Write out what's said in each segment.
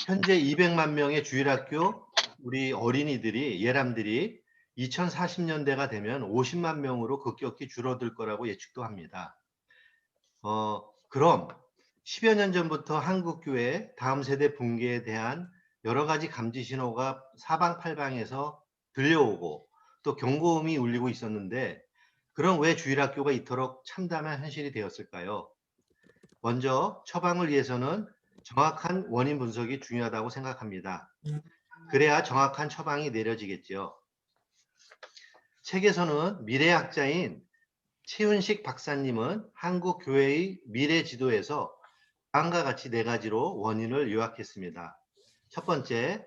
현재 200만 명의 주일학교 우리 어린이들이 예람들이 2040년대가 되면 50만 명으로 급격히 줄어들 거라고 예측도 합니다. 그럼 10여 년 전부터 한국교회 다음 세대 붕괴에 대한 여러 가지 감지 신호가 사방팔방에서 들려오고 또 경고음이 울리고 있었는데, 그럼 왜 주일학교가 이토록 참담한 현실이 되었을까요? 먼저 처방을 위해서는 정확한 원인 분석이 중요하다고 생각합니다. 그래야 정확한 처방이 내려지겠죠. 책에서는 미래학자인 최윤식 박사님은 한국 교회의 미래 지도에서 다음과 같이 4가지로 원인을 요약했습니다. 첫 번째,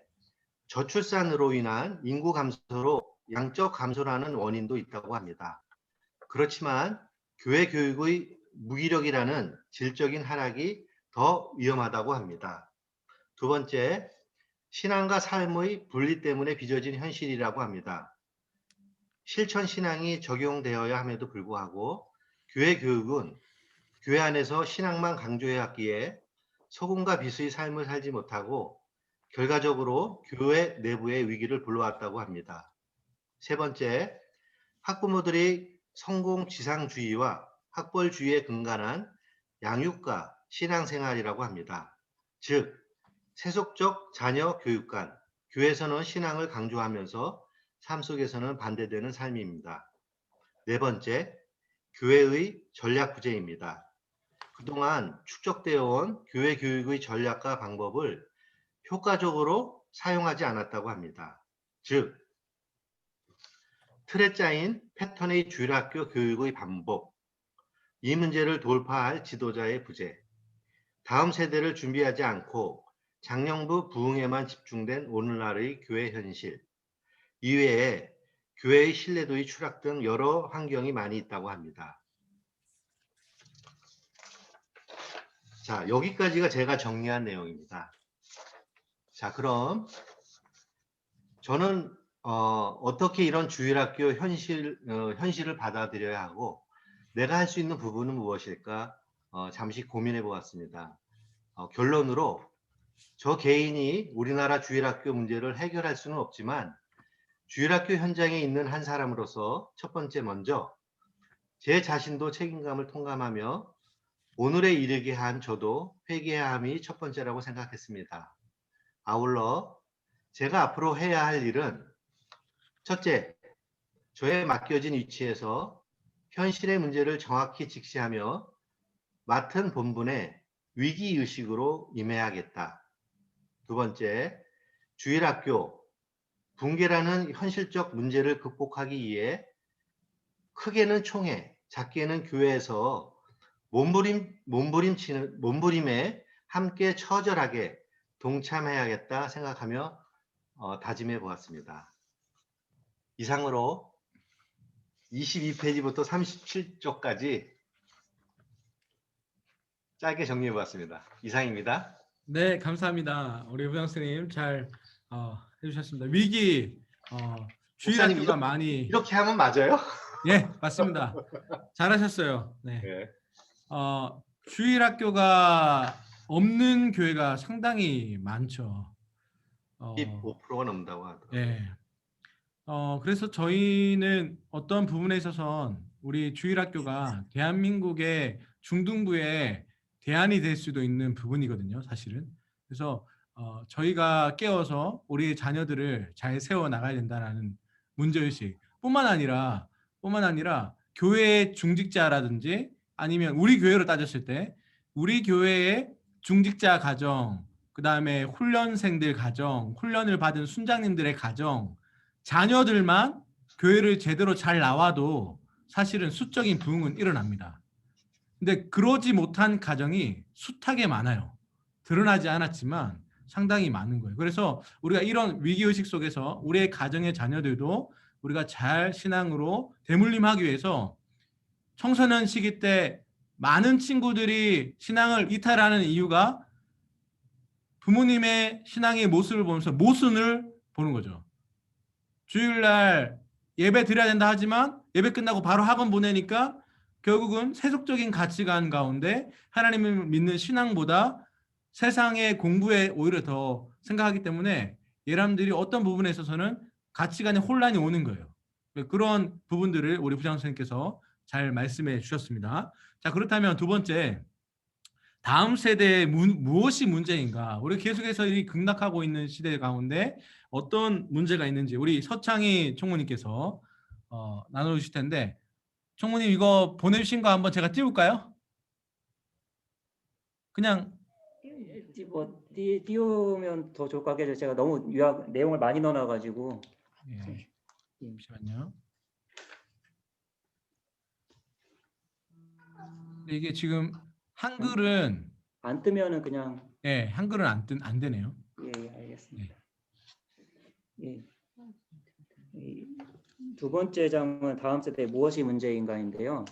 저출산으로 인한 인구 감소로 양적 감소라는 원인도 있다고 합니다. 그렇지만 교회 교육의 무기력이라는 질적인 하락이 더 위험하다고 합니다. 두 번째, 신앙과 삶의 분리 때문에 빚어진 현실이라고 합니다. 실천 신앙이 적용되어야 함에도 불구하고 교회 교육은 교회 안에서 신앙만 강조해왔기에 소금과 빛의 삶을 살지 못하고 결과적으로 교회 내부의 위기를 불러왔다고 합니다. 세 번째, 학부모들이 성공지상주의와 학벌주의에 근간한 양육과 신앙생활이라고 합니다. 즉, 세속적 자녀 교육관, 교회에서는 신앙을 강조하면서 삶 속에서는 반대되는 삶입니다. 네 번째, 교회의 전략 부재입니다. 그동안 축적되어 온 교회 교육의 전략과 방법을 효과적으로 사용하지 않았다고 합니다. 즉, 틀에 짜인 패턴의 주일학교 교육의 반복, 이 문제를 돌파할 지도자의 부재, 다음 세대를 준비하지 않고 장년부 부흥에만 집중된 오늘날의 교회 현실, 이외에 교회의 신뢰도의 추락 등 여러 환경이 많이 있다고 합니다. 자, 여기까지가 제가 정리한 내용입니다. 자, 그럼 저는 어떻게 이런 주일학교 현실을 받아들여야 하고 내가 할 수 있는 부분은 무엇일까 잠시 고민해 보았습니다. 결론으로 저 개인이 우리나라 주일학교 문제를 해결할 수는 없지만 주일학교 현장에 있는 한 사람으로서 첫 번째 먼저 제 자신도 책임감을 통감하며 오늘에 이르게 한 저도 회개해야 함이 첫 번째라고 생각했습니다. 아울러 제가 앞으로 해야 할 일은 첫째, 저에 맡겨진 위치에서 현실의 문제를 정확히 직시하며 맡은 본분에 위기의식으로 임해야겠다. 두 번째, 주일학교, 붕괴라는 현실적 문제를 극복하기 위해 크게는 총회, 작게는 교회에서 몸부림에 함께 처절하게 동참해야겠다 생각하며 다짐해 보았습니다. 이상으로 22페이지부터 37쪽까지 짧게 정리해 보았습니다. 이상입니다. 네, 감사합니다. 우리 부장선생님 잘 해주셨습니다. 위기 주일학교가 많이 이렇게 하면 맞아요? 예, 맞습니다. 잘하셨어요. 네. 네. 주일학교가 없는 교회가 상당히 많죠. 15%가 넘는다고 하더라고요. 예. 그래서 저희는 어떤 부분에 있어서는 우리 주일학교가 대한민국의 중등부의 대안이 될 수도 있는 부분이거든요, 사실은. 그래서 저희가 깨워서 우리 자녀들을 잘 세워 나가야 된다는 문제의식 뿐만 아니라 교회의 중직자라든지 아니면 우리 교회로 따졌을 때 우리 교회의 중직자 가정, 그 다음에 훈련생들 가정, 훈련을 받은 순장님들의 가정, 자녀들만 교회를 제대로 잘 나와도 사실은 수적인 부흥은 일어납니다. 근데 그러지 못한 가정이 숱하게 많아요. 드러나지 않았지만 상당히 많은 거예요. 그래서 우리가 이런 위기의식 속에서 우리의 가정의 자녀들도 우리가 잘 신앙으로 대물림하기 위해서 청소년 시기 때 많은 친구들이 신앙을 이탈하는 이유가 부모님의 신앙의 모습을 보면서 모순을 보는 거죠. 주일날 예배 드려야 된다 하지만 예배 끝나고 바로 학원 보내니까 결국은 세속적인 가치관 가운데 하나님을 믿는 신앙보다 세상의 공부에 오히려 더 생각하기 때문에 이 사람들이 어떤 부분에 있어서는 가치관에 혼란이 오는 거예요. 그런 부분들을 우리 부장 선생님께서 잘 말씀해 주셨습니다. 자, 그렇다면 두 번째, 다음 세대에 무엇이 문제인가? 우리 계속해서 이 극락하고 있는 시대 가운데 어떤 문제가 있는지 우리 서창희 총무님께서 나눠주실 텐데, 총무님 이거 보내주신 거 한번 제가 띄울까요? 그냥 뭐 띄우면 더 좋을 것 같아요. 제가 너무 요약 내용을 많이 넣어놔가지고. 예, 잠시만요. 이게 지금 한글은 안 뜨면은 그냥. 한글은 안 되네요. 예, 알겠습니다. 예. 두 번째 장은 다음 세대에 무엇이 문제인가인데요.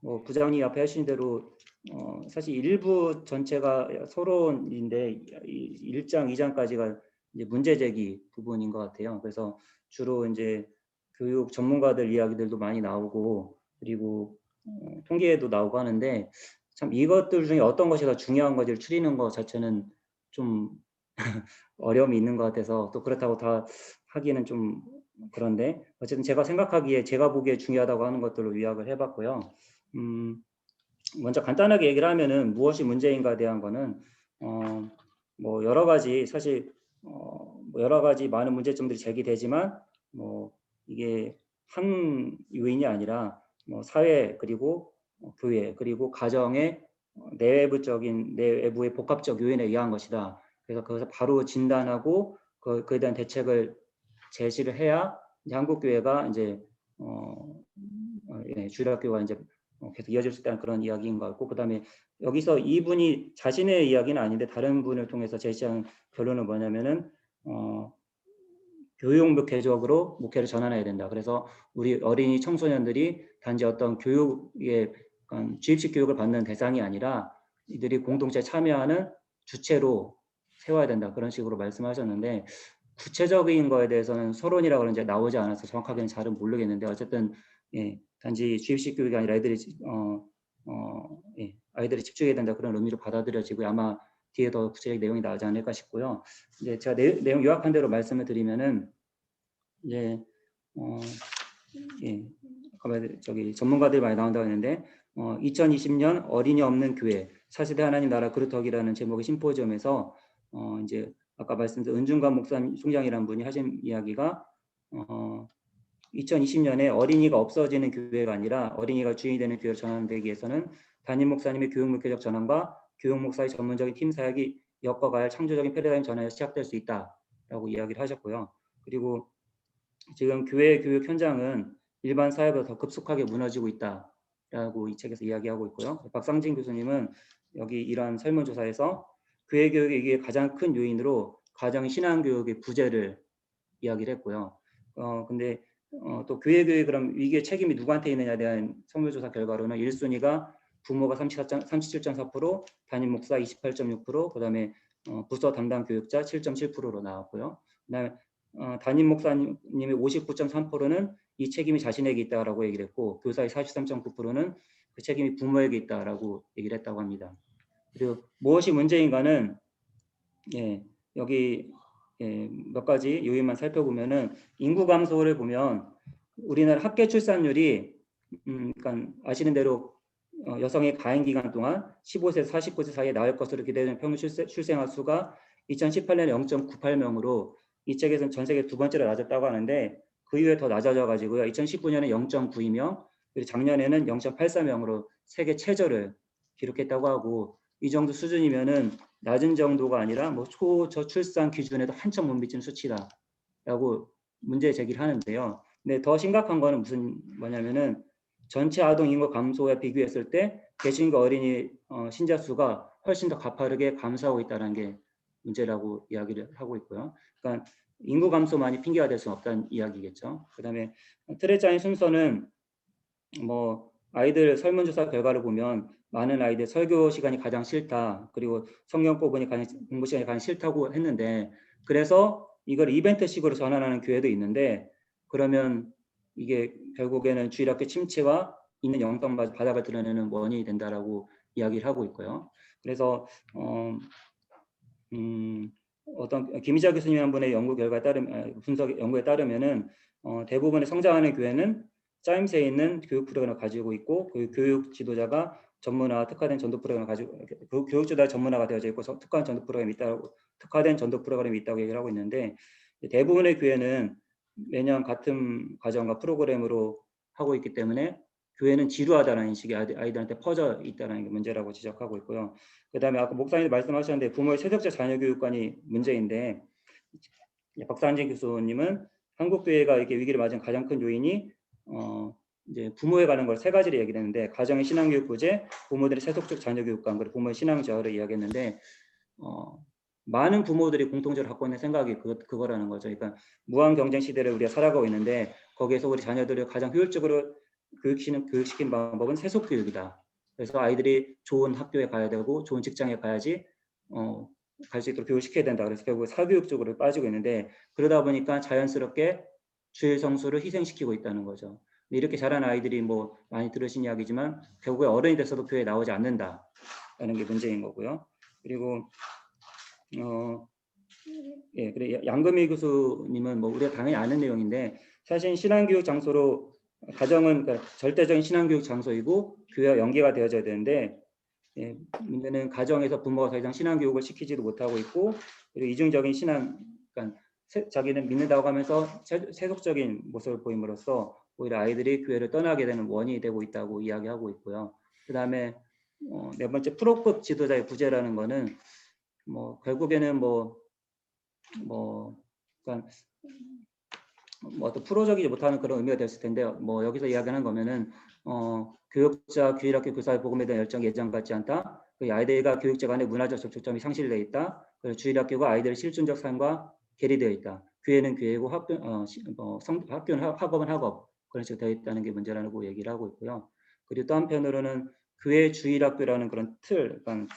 뭐 부장님 앞에 하신 대로 사실 일부 전체가 서론인데 1장, 2장까지가 이제 문제 제기 부분인 것 같아요. 그래서 주로 이제 교육 전문가들 이야기들도 많이 나오고 그리고 통계에도 나오고 하는데 참 이것들 중에 어떤 것이 더 중요한 것을 추리는 것 자체는 좀 어려움이 있는 것 같아서 또 그렇다고 다 하기는 좀 그런데 어쨌든 제가 생각하기에 제가 보기에 중요하다고 하는 것들로 요약을 해봤고요. 먼저 간단하게 얘기를 하면은 무엇이 문제인가에 대한 거는 뭐 여러 가지 사실 뭐 여러 가지 많은 문제점들이 제기되지만 뭐 이게 한 요인이 아니라 뭐 사회 그리고 교회 그리고 가정의 내외부의 복합적 요인에 의한 것이다. 그래서 그것을 바로 진단하고 그에 대한 대책을 제시를 해야 이제 한국 교회가 이제 주일학교가 이제 계속 이어질 수 있다는 그런 이야기인 것 같고, 그다음에 여기서 이분이 자신의 이야기는 아닌데 다른 분을 통해서 제시한 결론은 뭐냐면은 교육 목회적으로 목회를 전환해야 된다. 그래서 우리 어린이 청소년들이 단지 어떤 교육의 주입식 교육을 받는 대상이 아니라 이들이 공동체에 참여하는 주체로 세워야 된다. 그런 식으로 말씀하셨는데 구체적인 거에 대해서는 서론이라고 이제 나오지 않아서 정확하게는 잘은 모르겠는데 어쨌든 단지 주입식 교육이 아니라 아이들이 집중해야 된다 그런 의미로 받아들여지고 아마 뒤에 더 구체적 내용이 나오지 않을까 싶고요. 이제 제가 내용 요약한 대로 말씀을 드리면은 이제 저기 전문가들이 많이 나온다고 했는데 2020년 어린이 없는 교회 4세대 하나님 나라 그루터기라는 제목의 심포지엄에서 이제 아까 말씀드린 은중관 목사님 총장이라는 분이 하신 이야기가 2020년에 어린이가 없어지는 교회가 아니라 어린이가 주인이 되는 교회로 전환되기 위해서는 담임 목사님의 교육 목회적 전환과 교육 목사의 전문적인 팀 사역이 엮어가야 할 창조적인 패러다임 전환에 시작될 수 있다라고 이야기를 하셨고요. 그리고 지금 교회 교육 현장은 일반 사회보다 더 급속하게 무너지고 있다라고 이 책에서 이야기하고 있고요. 박상진 교수님은 여기 이러한 설문조사에서 교회 교육의 이게 가장 큰 요인으로 가정 신앙 교육의 부재를 이야기를 했고요. 근데 또 교회 교육 그럼 이게 책임이 누구한테 있느냐에 대한 설문조사 결과로는 1순위가 부모가 37.4%, 담임 목사 28.6%, 그다음에 부서 담당 교육자 7.7%로 나왔고요. 그다음에 담임 목사님의 59.3%는 이 책임이 자신에게 있다라고 얘기를 했고 교사의 43.9%는 그 책임이 부모에게 있다라고 얘기를 했다고 합니다. 그리고 무엇이 문제인가는 여기 몇 가지 요인만 살펴보면은 인구 감소를 보면 우리나라 합계 출산율이 그러니까 아시는 대로 여성의 가임 기간 동안 15세에서 49세 사이에 낳을 것으로 기대되는 평균 출생아 수가 2018년에 0.98명으로 이 책에서는 전 세계 두 번째로 낮았다고 하는데 그 이후에 더 낮아져 가지고요. 2019년에 0.92명, 그리고 작년에는 0.84명으로 세계 최저를 기록했다고 하고 이 정도 수준이면은 낮은 정도가 아니라 뭐 초저출산 기준에도 한참 못 미치는 수치다라고 문제 제기를 하는데요. 근데 더 심각한 거는 뭐냐면은 전체 아동 인구 감소에 비교했을 때 개신교 어린이 신자 수가 훨씬 더 가파르게 감소하고 있다는 게 문제라고 이야기를 하고 있고요. 그러니까 인구 감소만이 핑계가 될 수는 없다는 이야기겠죠. 그다음에 틀에 짜인 순서는 뭐 아이들 설문조사 결과를 보면 많은 아이들 설교 시간이 가장 싫다. 그리고 성경 공부 시간이 가장 싫다고 했는데 그래서 이걸 이벤트식으로 전환하는 교회도 있는데 그러면 이게 결국에는 주일학교 침체와 있는 영성 바닥을 드러내는 원인이 된다라고 이야기를 하고 있고요. 그래서 어떤 김희자 교수님 한 분의 연구 결과에 따르면 분석 연구에 따르면은 대부분의 성장하는 교회는 짜임새에 있는 교육 프로그램을 가지고 있고 그 교육 지도자가 전문화 특화된 전도 프로그램을 가지고 교육 지도자 전문화가 되어져 있고 특화된 전도 프로그램이 있다고 얘기를 하고 있는데 대부분의 교회는 매년 같은 과정과 프로그램으로 하고 있기 때문에 교회는 지루하다는 인식이 아이들한테 퍼져 있다는 게 문제라고 지적하고 있고요. 그다음에 아까 목사님도 말씀하셨는데 부모의 세속적 자녀 교육관이 문제인데 박상진 교수님은 한국 교회가 이렇게 위기를 맞은 가장 큰 요인이 이제 부모에 관한 걸 세 가지를 얘기했는데 가정의 신앙교육 부재, 부모들의 세속적 자녀 교육관, 그리고 부모의 신앙 저하를 이야기했는데 많은 부모들이 공통적으로 갖고 있는 생각이 그거라는 거죠. 그러니까 무한 경쟁 시대를 우리가 살아가고 있는데 거기에서 우리 자녀들을 가장 효율적으로 교육시킨 방법은 세속 교육이다. 그래서 아이들이 좋은 학교에 가야 되고 좋은 직장에 가야지 갈 수 있도록 교육을 시켜야 된다. 그래서 결국 사교육 쪽으로 빠지고 있는데 그러다 보니까 자연스럽게 주일 성수를 희생시키고 있다는 거죠. 이렇게 자란 아이들이 뭐 많이 들으신 이야기지만 결국에 어른이 돼서도 교회에 나오지 않는다라는 게 문제인 거고요. 그리고 그래 양금희 교수님은 뭐 우리가 당연히 아는 내용인데 사실 신앙교육 장소로 가정은 그러니까 절대적인 신앙교육 장소이고 교회와 연계가 되어져야 되는데 문제는 가정에서 부모가 더 이상 신앙교육을 시키지도 못하고 있고 그리고 이중적인 신앙, 그러니까 자기는 믿는다고 하면서 세속적인 모습을 보임으로써 오히려 아이들이 교회를 떠나게 되는 원인이 되고 있다고 이야기하고 있고요. 그 다음에 네 번째 프로급 지도자의 부재라는 거는 뭐 결국에는 그러니까 뭐 어떤 프로적이지 못하는 그런 의미가 됐을 텐데 뭐 여기서 이야기하는 거면은 교육자, 교일학교 교사의 복음에 대한 열정이 예전 같지 않다. 아이들과 교육자 간의 문화적 접촉점이 상실되어 있다. 그리고 주일학교가 아이들의 실존적 삶과 괴리되어 있다. 교회는 교회고 학교는 학업은 학업 그런 식으로 되어 있다는 게 문제라고 얘기를 하고 있고요. 그리고 또 한편으로는 교회 주일학교라는 그런 틀, 약간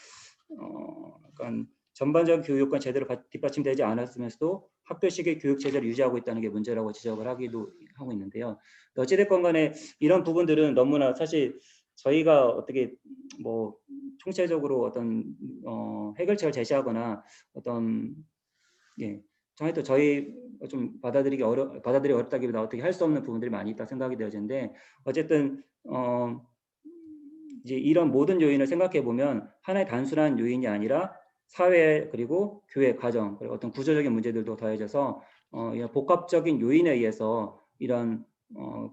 전반적인 교육권 제대로 뒷받침되지 않았으면서도 학교식의 교육 체제를 유지하고 있다는 게 문제라고 지적을 하기도 하고 있는데요. 어찌됐건 간에 이런 부분들은 너무나 사실 저희가 어떻게 뭐 총체적으로 어떤 해결책을 제시하거나 어떤 또 저희 좀 받아들이기 어렵다기보다 어떻게 할 수 없는 부분들이 많이 있다 생각이 되어지는데 어쨌든 이제 이런 모든 요인을 생각해 보면 하나의 단순한 요인이 아니라 사회 그리고 교회 가정 그리고 어떤 구조적인 문제들도 더해져서 이런 복합적인 요인에 의해서 이런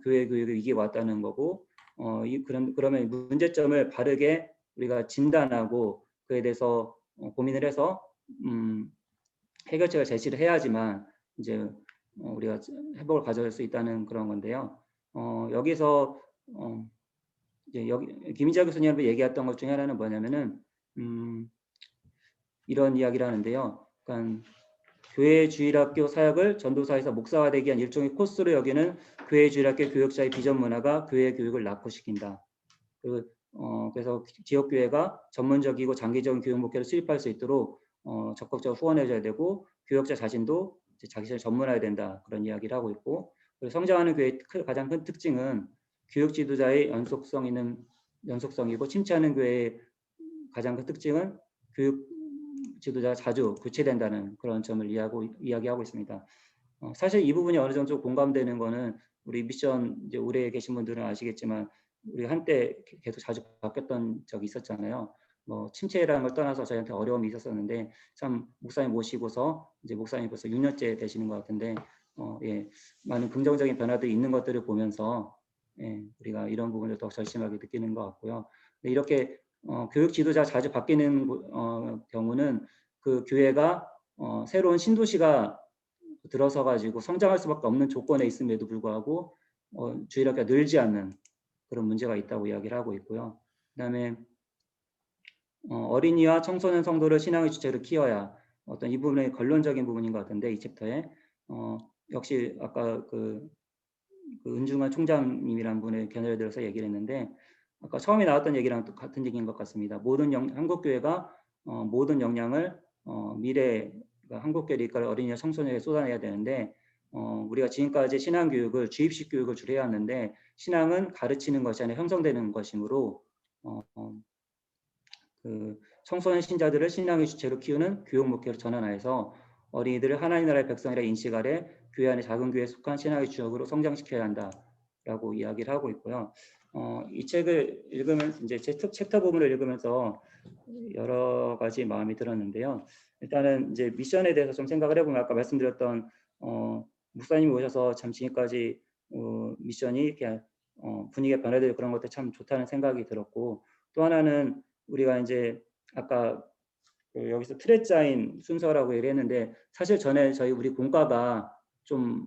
교회 교육의 위기가 왔다는 거고 그러면 문제점을 바르게 우리가 진단하고 그에 대해서 고민을 해서 해결책을 제시를 해야지만 이제 우리가 회복을 가져올 수 있다는 그런 건데요. 여기서 이제 김희자 교수님이 얘기했던 것 중에 하나는 뭐냐면은 이런 이야기를 하는데요. 그러니까 교회 주일학교 사역을 전도사에서 목사화되기 위한 일종의 코스로 여기는 교회 주일학교 교육자의 비전 문화가 교회 교육을 낙후시킨다. 그래서 지역교회가 전문적이고 장기적인 교육 목표를 수립할 수 있도록 적극적으로 후원해줘야 되고 교육자 자신도 자기 자신을 전문화해야 된다. 그런 이야기를 하고 있고 그리고 성장하는 교회의 가장 큰 특징은 교육 지도자의 연속성이고 침체하는 교회의 가장 큰 특징은 교육 지도자가 자주 교체된다는 그런 점을 이야기하고 있습니다. 사실 이 부분이 어느 정도 공감되는 거는 우리 미션 이제 오래 계신 분들은 아시겠지만 우리 한때 계속 자주 바뀌었던 적이 있었잖아요. 뭐 침체라는 걸 떠나서 저희한테 어려움이 있었었는데 참 목사님 모시고서 이제 목사님 벌써 6년째 되시는 것 같은데 많은 긍정적인 변화들이 있는 것들을 보면서 우리가 이런 부분을 더 절실하게 느끼는 것 같고요. 이렇게 교육 지도자 자주 바뀌는 경우는 그 교회가 새로운 신도시가 들어서 가지고 성장할 수밖에 없는 조건에 있음에도 불구하고 주일학교가 늘지 않는 그런 문제가 있다고 이야기를 하고 있고요. 그다음에 어린이와 청소년 성도를 신앙의 주체로 키워야 어떤 이 부분의 결론적인 부분인 것 같은데 이 챕터에 역시 아까 그 은중환 총장님이란 분의 견해를 들어서 얘기를 했는데 아까 처음에 나왔던 얘기랑 같은 얘기인 것 같습니다. 한국 교회가 모든 역량을 미래 한국 교회를 이끌어 어린이와 청소년에게 쏟아내야 되는데 우리가 지금까지 신앙 교육을 주입식 교육을 주로 해왔는데 신앙은 가르치는 것이 아니라 형성되는 것이므로 그 청소년 신자들을 신앙의 주체로 키우는 교육 목회로 전환하여서 어린이들을 하나님 나라의 백성이라 인식하래 교회 안에 작은 교회에 속한 신앙의 주역으로 성장시켜야 한다라고 이야기를 하고 있고요. 이 책을 읽으면서 이제 챕터 부분을 읽으면서 여러 가지 마음이 들었는데요. 일단은 이제 미션에 대해서 좀 생각을 해보면 아까 말씀드렸던 목사님이 오셔서 참 지금까지 미션이 이렇게 분위기가 변화되고 그런 것들 참 좋다는 생각이 들었고 또 하나는 우리가 이제 아까 여기서 틀에 짜인 순서라고 얘기를 했는데 사실 전에 우리 공과가 좀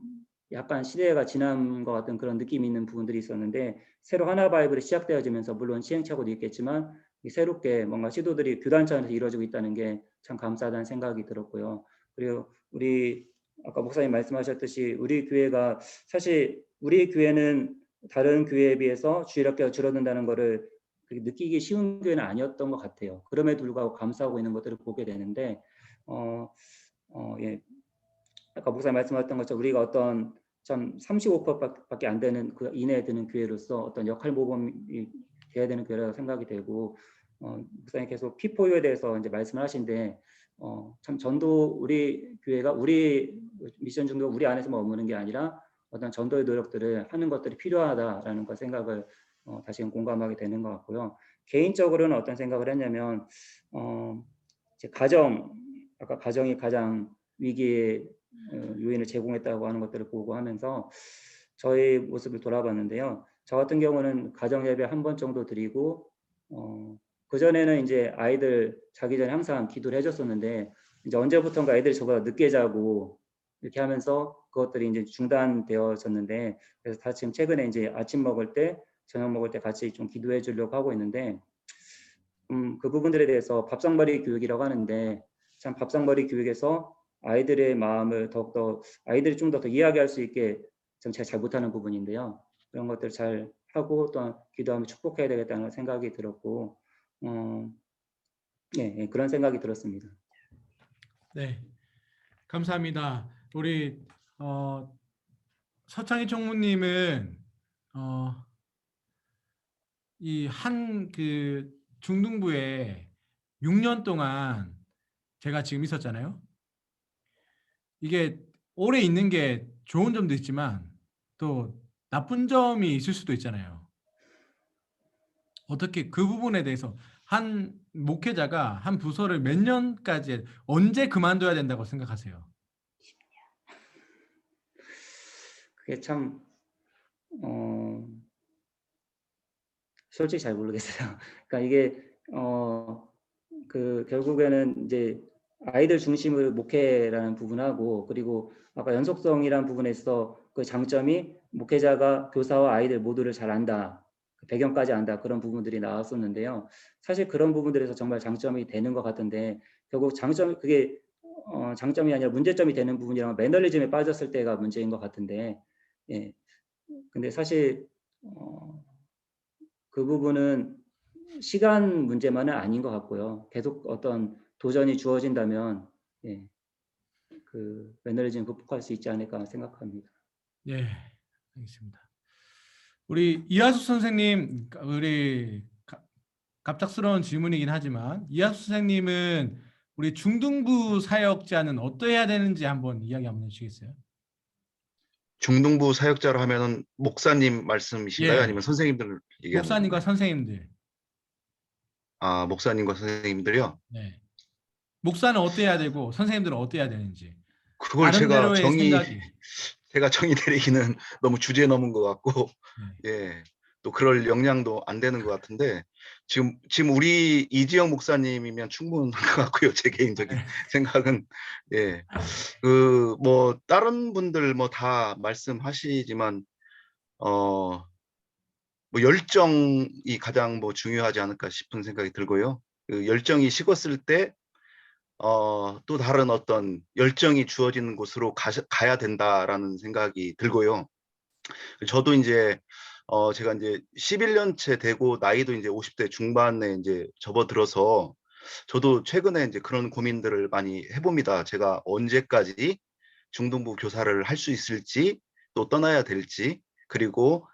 약간 시대가 지난 것 같은 그런 느낌이 있는 부분들이 있었는데 새로 하나 바이블이 시작되어지면서 물론 시행착오도 있겠지만 새롭게 뭔가 시도들이 교단 차원에서 이루어지고 있다는 게 참 감사하다는 생각이 들었고요. 그리고 우리 아까 목사님 말씀하셨듯이 우리 교회가 사실 우리 교회는 다른 교회에 비해서 주일학교가 줄어든다는 거를 느끼기 쉬운 교회는 아니었던 것 같아요. 그럼에도 불구하고 감사하고 있는 것들을 보게 되는데 예. 아까 목사님 말씀하셨던 것처럼 우리가 어떤 참 35%밖에 안 되는 그 이내에 드는 교회로서 어떤 역할 모범이 돼야 되는 교회라고 생각이 되고 목사님 계속 P4U에 대해서 이제 말씀을 하신데 참 전도 우리 교회가 우리 미션 중도 우리 안에서만 머무는 게 아니라 어떤 전도의 노력들을 하는 것들이 필요하다라는 그 생각을 다시금 공감하게 되는 것 같고요. 개인적으로는 어떤 생각을 했냐면 이제 아까 가정이 가장 위기의 요인을 제공했다고 하는 것들을 보고 하면서 저의 모습을 돌아봤는데요. 저 같은 경우는 가정 예배 한 번 정도 드리고 그 전에는 이제 아이들 자기 전에 항상 기도를 해줬었는데 이제 언제부턴가 아이들이 저보다 늦게 자고 이렇게 하면서 그것들이 이제 중단되어졌는데 그래서 다 지금 최근에 이제 아침 먹을 때 저녁 먹을 때 같이 좀 기도해 주려고 하고 있는데 그 부분들에 대해서 밥상머리 교육이라고 하는데 참 밥상머리 교육에서 아이들의 마음을 더욱더 아이들이 좀 더 이해하게 할 수 있게 좀 제가 잘 못하는 부분인데요. 그런 것들 잘 하고 또한 기도하며 축복해야 되겠다는 생각이 들었고 예, 그런 생각이 들었습니다. 네, 감사합니다. 우리 서창희 총무님은 이 한 그 중등부에 6년 동안 제가 지금 있었잖아요. 이게 오래 있는 게 좋은 점도 있지만 또 나쁜 점이 있을 수도 있잖아요. 어떻게 그 부분에 대해서 한 목회자가 한 부서를 몇 년까지 언제 그만둬야 된다고 생각하세요? 그게 참 솔직히 잘 모르겠어요. 그러니까 이게 그 결국에는 이제 아이들 중심의 목회라는 부분하고 그리고 아까 연속성이라는 부분에서 그 장점이 목회자가 교사와 아이들 모두를 잘 안다. 배경까지 안다. 그런 부분들이 나왔었는데요. 사실 그런 부분들에서 정말 장점이 되는 것 같은데 결국 그게 장점이 아니라 문제점이 되는 부분이랑 매너리즘에 빠졌을 때가 문제인 것 같은데 예. 근데 사실 그 부분은 시간 문제만은 아닌 것 같고요. 계속 어떤 도전이 주어진다면 예, 그 매너리즘 극복할 수 있지 않을까 생각합니다. 예, 알겠습니다. 우리 이하수 선생님, 우리 갑작스러운 질문이긴 하지만 이하수 선생님은 우리 중등부 사역자는 어떠해야 되는지 한번 이야기 한번 해주시겠어요? 중등부 사역자로 하면은 목사님 말씀이신가요? 예, 아니면 선생님들 얘기하는 목사님과 건가요? 선생님들. 아, 목사님과 선생님들이요? 네. 목사는 어때야 되고 선생님들은 어때야 되는지. 그걸 나름대로의 생각이. 제가 정의 내리기는 너무 주제 넘은 것 같고, 네. 예, 또 그럴 역량도 안 되는 것 같은데, 지금 우리 이지영 목사님이면 충분한 것 같고요. 제 개인적인 생각은, 예, 뭐, 다른 분들 뭐 다 말씀하시지만, 뭐 열정이 가장 뭐 중요하지 않을까 싶은 생각이 들고요. 그 열정이 식었을 때, 또 다른 어떤 열정이 주어지는 곳으로 가야 된다라는 생각이 들고요. 저도 이제, 제가 이제 11년째 되고 나이도 이제 50대 중반에 이제 접어들어서 저도 최근에 이제 그런 고민들을 많이 해봅니다. 제가 언제까지 중등부 교사를 할 수 있을지, 또 떠나야 될지, 그리고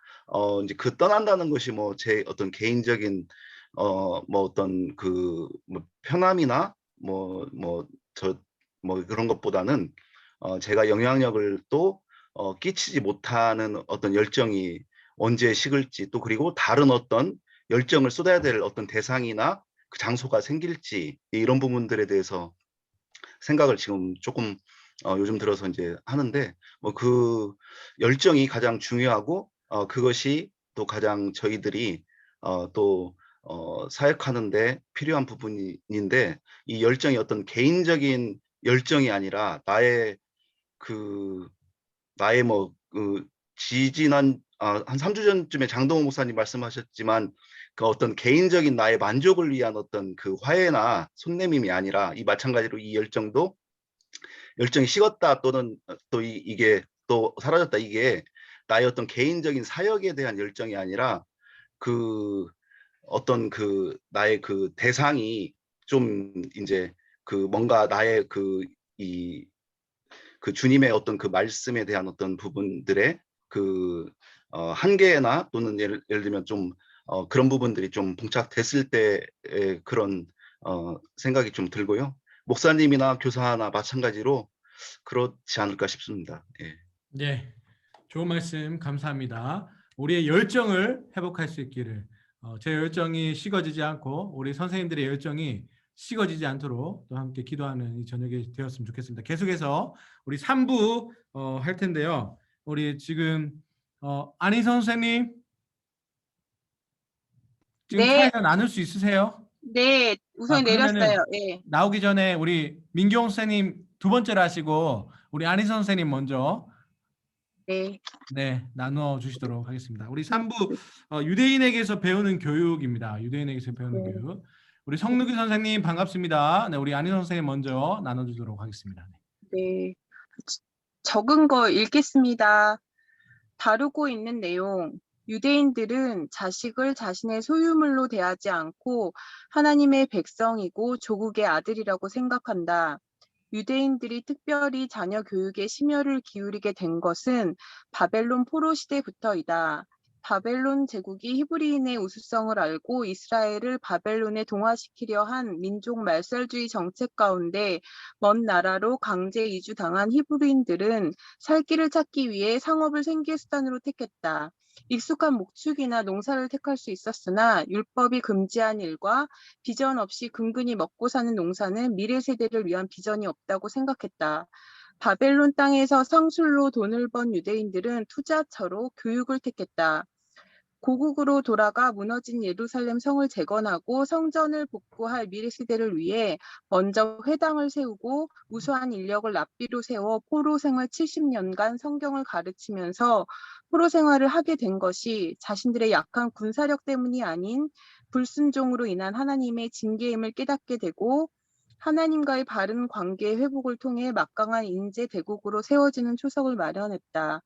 이제 그 떠난다는 것이 뭐 제 어떤 개인적인 뭐 어떤 그 뭐 편함이나 뭐 그런 것보다는 제가 영향력을 또 끼치지 못하는 어떤 열정이 언제 식을지, 또 그리고 다른 어떤 열정을 쏟아야 될 어떤 대상이나 그 장소가 생길지, 이런 부분들에 대해서 생각을 지금 조금 요즘 들어서 이제 하는데, 뭐 그 열정이 가장 중요하고 그것이 또 가장 저희들이 또 사역하는데 필요한 부분인데, 이 열정이 어떤 개인적인 열정이 아니라 그 나의 그 지지난 한 3주 전쯤에 장동호 목사님 말씀하셨지만, 그 어떤 개인적인 나의 만족을 위한 어떤 그 화해나 손내밈이 아니라, 이 마찬가지로 이 열정이 식었다, 또는 또 이게 또 사라졌다, 이게 나의 어떤 개인적인 사역에 대한 열정이 아니라, 그 어떤 그 나의 그 대상이 좀 이제 그 뭔가 나의 그 주님의 어떤 그 말씀에 대한 어떤 부분들의 그 한계나, 또는 예를 들면 좀 그런 부분들이 좀 봉착됐을 때의 그런 생각이 좀 들고요. 목사님이나 교사나 마찬가지로 그렇지 않을까 싶습니다. 예. 네, 좋은 말씀 감사합니다. 우리의 열정을 회복할 수 있기를, 제 열정이 식어지지 않고 우리 선생님들의 열정이 식어지지 않도록 또 함께 기도하는 이 저녁이 되었으면 좋겠습니다. 계속해서 우리 3부 할 텐데요. 우리 지금 안희선 선생님 지금 네, 차에서 나눌 수 있으세요? 네, 우선이 그러면은 내렸어요. 예. 나오기 전에 우리 민경 선생님 두 번째로 하시고 우리 안희선 선생님 먼저 네. 나누어 주시도록 하겠습니다. 우리 3부 유대인에게서 배우는 교육입니다. 유대인에게서 배우는 네. 교육. 우리 성누기 선생님 반갑습니다. 네, 우리 안희선 선생님 먼저 나눠주도록 하겠습니다. 네. 적은 거 읽겠습니다. 다루고 있는 내용. 유대인들은 자식을 자신의 소유물로 대하지 않고 하나님의 백성이고 조국의 아들이라고 생각한다. 유대인들이 특별히 자녀 교육에 심혈을 기울이게 된 것은 바벨론 포로 시대부터이다. 바벨론 제국이 히브리인의 우수성을 알고 이스라엘을 바벨론에 동화시키려 한 민족 말살주의 정책 가운데 먼 나라로 강제 이주당한 히브리인들은 살 길을 찾기 위해 상업을 생계 수단으로 택했다. 익숙한 목축이나 농사를 택할 수 있었으나 율법이 금지한 일과 비전 없이 근근히 먹고 사는 농사는 미래 세대를 위한 비전이 없다고 생각했다. 바벨론 땅에서 성술로 돈을 번 유대인들은 투자처로 교육을 택했다. 고국으로 돌아가 무너진 예루살렘 성을 재건하고 성전을 복구할 미래 세대를 위해 먼저 회당을 세우고 우수한 인력을 납비로 세워 포로 생활 70년간 성경을 가르치면서 포로 생활을 하게 된 것이 자신들의 약한 군사력 때문이 아닌 불순종으로 인한 하나님의 징계임을 깨닫게 되고, 하나님과의 바른 관계 회복을 통해 막강한 인재 대국으로 세워지는 초석을 마련했다.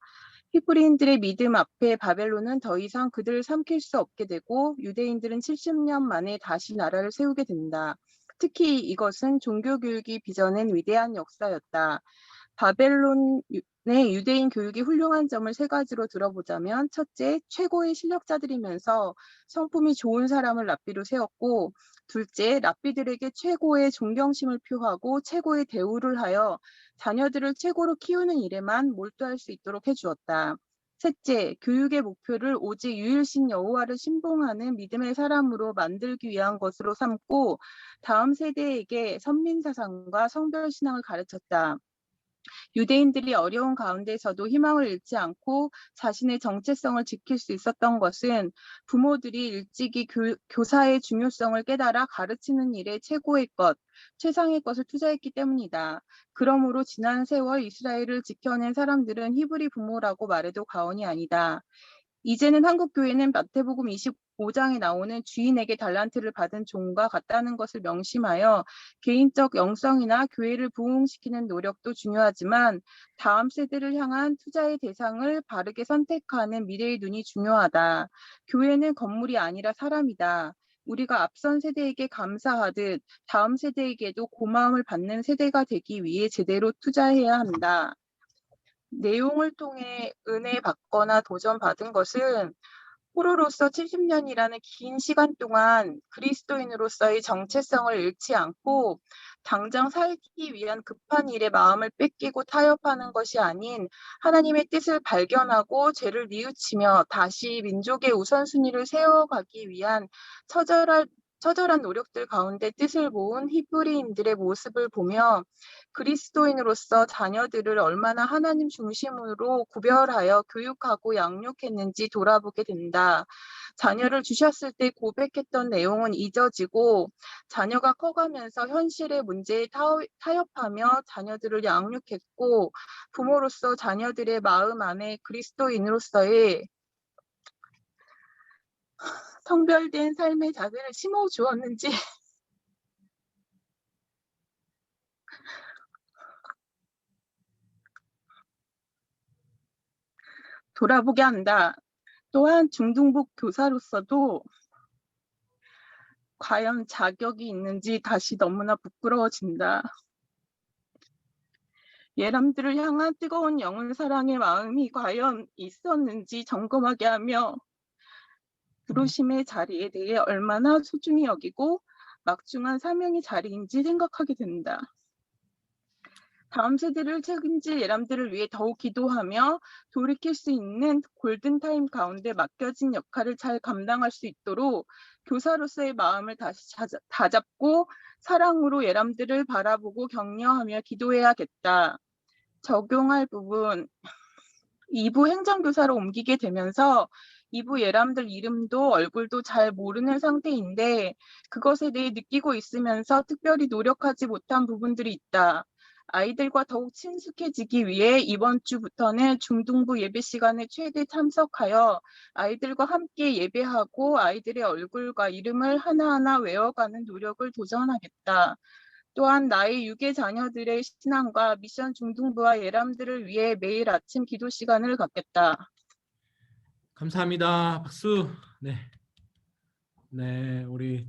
히브리인들의 믿음 앞에 바벨론은 더 이상 그들을 삼킬 수 없게 되고 유대인들은 70년 만에 다시 나라를 세우게 된다. 특히 이것은 종교교육이 빚어낸 위대한 역사였다. 바벨론의 유대인 교육이 훌륭한 점을 세 가지로 들어보자면, 첫째, 최고의 실력자들이면서 성품이 좋은 사람을 랍비로 세웠고, 둘째, 랍비들에게 최고의 존경심을 표하고 최고의 대우를 하여 자녀들을 최고로 키우는 일에만 몰두할 수 있도록 해주었다. 셋째, 교육의 목표를 오직 유일신 여호와를 신봉하는 믿음의 사람으로 만들기 위한 것으로 삼고 다음 세대에게 선민사상과 성별신앙을 가르쳤다. 유대인들이 어려운 가운데서도 희망을 잃지 않고 자신의 정체성을 지킬 수 있었던 것은 부모들이 일찍이 교사의 중요성을 깨달아 가르치는 일에 최고의 것, 최상의 것을 투자했기 때문이다. 그러므로 지난 세월 이스라엘을 지켜낸 사람들은 히브리 부모라고 말해도 과언이 아니다. 이제는 한국교회는 마태복음 25장에 나오는 주인에게 달란트를 받은 종과 같다는 것을 명심하여 개인적 영성이나 교회를 부흥시키는 노력도 중요하지만 다음 세대를 향한 투자의 대상을 바르게 선택하는 미래의 눈이 중요하다. 교회는 건물이 아니라 사람이다. 우리가 앞선 세대에게 감사하듯 다음 세대에게도 고마움을 받는 세대가 되기 위해 제대로 투자해야 한다. 내용을 통해 은혜 받거나 도전 받은 것은 포로로서 70년이라는 긴 시간 동안 그리스도인으로서의 정체성을 잃지 않고 당장 살기 위한 급한 일에 마음을 뺏기고 타협하는 것이 아닌 하나님의 뜻을 발견하고 죄를 뉘우치며 다시 민족의 우선순위를 세워가기 위한 처절한 노력들 가운데 뜻을 모은 히브리인들의 모습을 보며 그리스도인으로서 자녀들을 얼마나 하나님 중심으로 구별하여 교육하고 양육했는지 돌아보게 된다. 자녀를 주셨을 때 고백했던 내용은 잊어지고 자녀가 커가면서 현실의 문제에 타협하며 자녀들을 양육했고 부모로서 자녀들의 마음 안에 그리스도인으로서의 성별된 삶의 자세를 심어주었는지 돌아보게 한다. 또한 중등부 교사로서도 과연 자격이 있는지 다시 너무나 부끄러워진다. 예람들을 향한 뜨거운 영혼 사랑의 마음이 과연 있었는지 점검하게 하며 부르심의 자리에 대해 얼마나 소중히 여기고 막중한 사명의 자리인지 생각하게 된다. 다음 세대를 책임질 예람들을 위해 더욱 기도하며 돌이킬 수 있는 골든타임 가운데 맡겨진 역할을 잘 감당할 수 있도록 교사로서의 마음을 다시 다잡고 사랑으로 예람들을 바라보고 격려하며 기도해야겠다. 적용할 부분 2부 행정교사로 옮기게 되면서 2부 예람들 이름도 얼굴도 잘 모르는 상태인데 그것에 대해 느끼고 있으면서 특별히 노력하지 못한 부분들이 있다. 아이들과 더욱 친숙해지기 위해 이번 주부터는 중등부 예배 시간에 최대 참석하여 아이들과 함께 예배하고 아이들의 얼굴과 이름을 하나하나 외워가는 노력을 도전하겠다. 또한 나의 유괴 자녀들의 신앙과 미션 중등부와 예람들을 위해 매일 아침 기도 시간을 갖겠다. 감사합니다. 박수. 네, 우리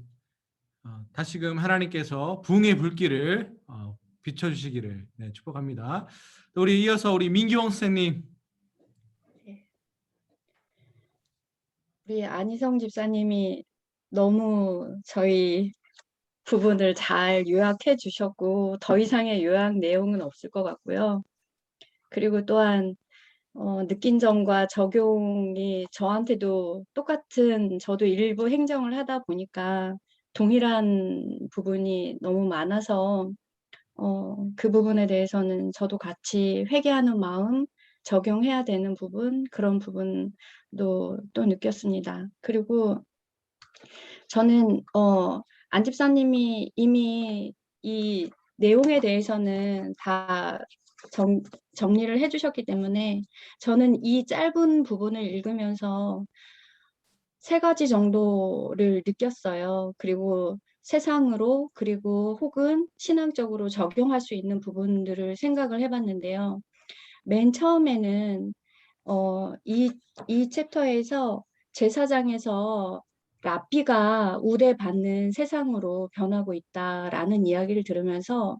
다시금 하나님께서 부흥의 불길을 비춰주시기를 축복합니다. 또 우리 이어서 우리 민기홍 선생님. 우리 안희성 집사님이 너무 저희 부분을 잘 요약해 주셨고 더 이상의 요약 내용은 없을 것 같고요. 그리고 또한 느낀 점과 적용이 저한테도 똑같은, 저도 일부 행정을 하다 보니까 동일한 부분이 너무 많아서 그 부분에 대해서는 저도 같이 회개하는 마음, 적용해야 되는 부분, 그런 부분도 또 느꼈습니다. 그리고 저는 안 집사님이 이미 이 내용에 대해서는 다 정리를 해주셨기 때문에 저는 이 짧은 부분을 읽으면서 3가지 정도를 느꼈어요. 그리고 세상으로, 그리고 혹은 신앙적으로 적용할 수 있는 부분들을 생각을 해봤는데요. 맨 처음에는 이 챕터에서 제사장에서 랍비가 우대받는 세상으로 변하고 있다라는 이야기를 들으면서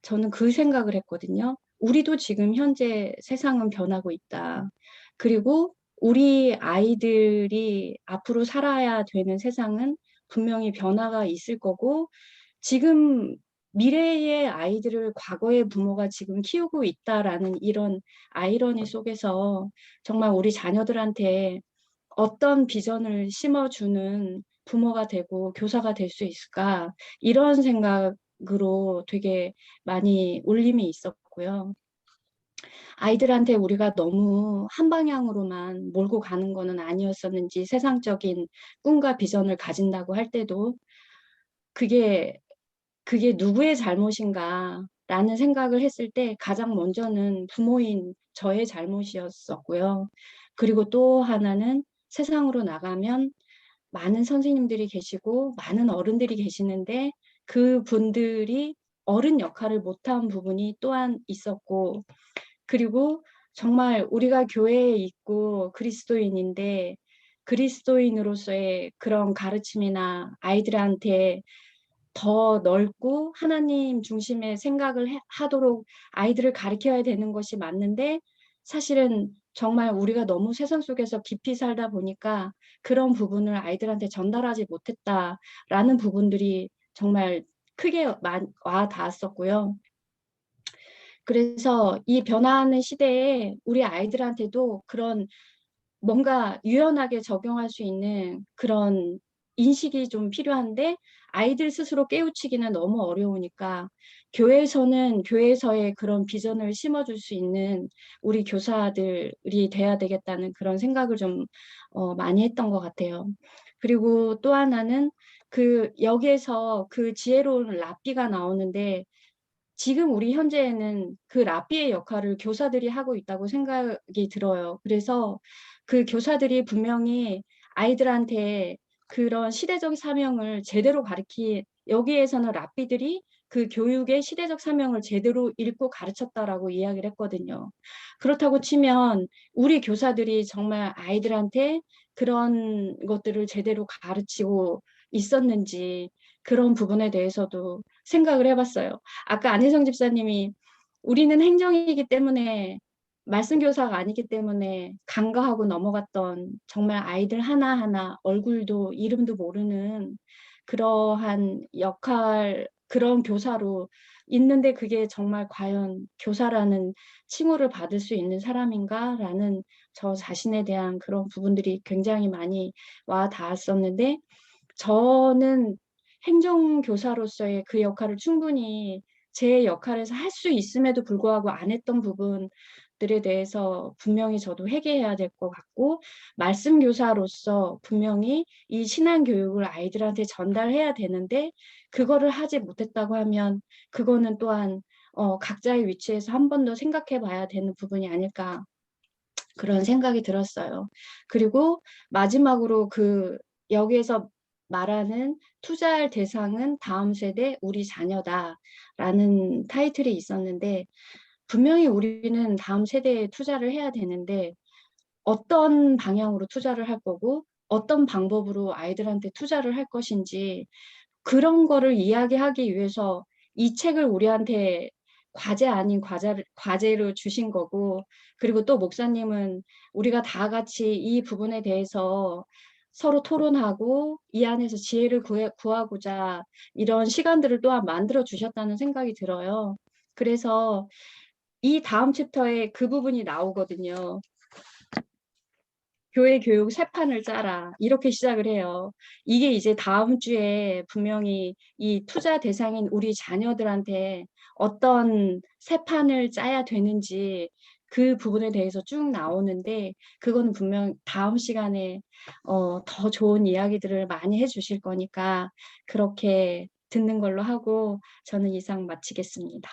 저는 그 생각을 했거든요. 우리도 지금 현재 세상은 변하고 있다. 그리고 우리 아이들이 앞으로 살아야 되는 세상은 분명히 변화가 있을 거고, 지금 미래의 아이들을 과거의 부모가 지금 키우고 있다라는 이런 아이러니 속에서 정말 우리 자녀들한테 어떤 비전을 심어주는 부모가 되고 교사가 될 수 있을까, 이런 생각으로 되게 많이 울림이 있었고요. 아이들한테 우리가 너무 한 방향으로만 몰고 가는 거는 아니었었는지, 세상적인 꿈과 비전을 가진다고 할 때도 그게 누구의 잘못인가 라는 생각을 했을 때 가장 먼저는 부모인 저의 잘못이었었고요. 그리고 또 하나는 세상으로 나가면 많은 선생님들이 계시고 많은 어른들이 계시는데 그분들이 어른 역할을 못한 부분이 또한 있었고, 그리고 정말 우리가 교회에 있고 그리스도인인데 그리스도인으로서의 그런 가르침이나 아이들한테 더 넓고 하나님 중심의 생각을 하도록 아이들을 가르쳐야 되는 것이 맞는데, 사실은 정말 우리가 너무 세상 속에서 깊이 살다 보니까 그런 부분을 아이들한테 전달하지 못했다라는 부분들이 정말 크게 와 닿았었고요. 그래서 이 변화하는 시대에 우리 아이들한테도 그런 뭔가 유연하게 적용할 수 있는 그런 인식이 좀 필요한데 아이들 스스로 깨우치기는 너무 어려우니까 교회에서는 교회에서의 그런 비전을 심어줄 수 있는 우리 교사들이 돼야 되겠다는 그런 생각을 좀 많이 했던 것 같아요. 그리고 또 하나는 그 여기에서 그 지혜로운 랍비가 나오는데 지금 우리 현재에는 그 랍비의 역할을 교사들이 하고 있다고 생각이 들어요. 그래서 그 교사들이 분명히 아이들한테 그런 시대적 사명을 제대로 여기에서는 랍비들이 그 교육의 시대적 사명을 제대로 읽고 가르쳤다라고 이야기를 했거든요. 그렇다고 치면 우리 교사들이 정말 아이들한테 그런 것들을 제대로 가르치고 있었는지 그런 부분에 대해서도 생각을 해봤어요. 아까 안혜성 집사님이 우리는 행정이기 때문에 말씀 교사가 아니기 때문에 간과하고 넘어갔던 정말 아이들 하나하나 얼굴도 이름도 모르는 그러한 역할, 그런 교사로 있는데 그게 정말 과연 교사라는 칭호를 받을 수 있는 사람인가라는 저 자신에 대한 그런 부분들이 굉장히 많이 와 닿았었는데 저는 행정교사로서의 그 역할을 충분히 제 역할에서 할 수 있음에도 불구하고 안 했던 부분들에 대해서 분명히 저도 회개해야 될 것 같고 말씀교사로서 분명히 이 신앙교육을 아이들한테 전달해야 되는데 그거를 하지 못했다고 하면 그거는 또한 각자의 위치에서 한 번 더 생각해 봐야 되는 부분이 아닐까 그런 생각이 들었어요. 그리고 마지막으로 여기에서 말하는 투자할 대상은 다음 세대 우리 자녀다라는 타이틀이 있었는데 분명히 우리는 다음 세대에 투자를 해야 되는데 어떤 방향으로 투자를 할 거고 어떤 방법으로 아이들한테 투자를 할 것인지 그런 거를 이야기하기 위해서 이 책을 우리한테 과제 아닌 과제로 주신 거고 그리고 또 목사님은 우리가 다 같이 이 부분에 대해서 서로 토론하고 이 안에서 지혜를 구하고자 이런 시간들을 또한 만들어 주셨다는 생각이 들어요. 그래서 이 다음 챕터에 그 부분이 나오거든요. 교회 교육 새 판을 짜라 이렇게 시작을 해요. 이게 이제 다음 주에 분명히 이 투자 대상인 우리 자녀들한테 어떤 새 판을 짜야 되는지 그 부분에 대해서 쭉 나오는데 그거는 분명 다음 시간에 더 좋은 이야기들을 많이 해주실 거니까 그렇게 듣는 걸로 하고 저는 이상 마치겠습니다.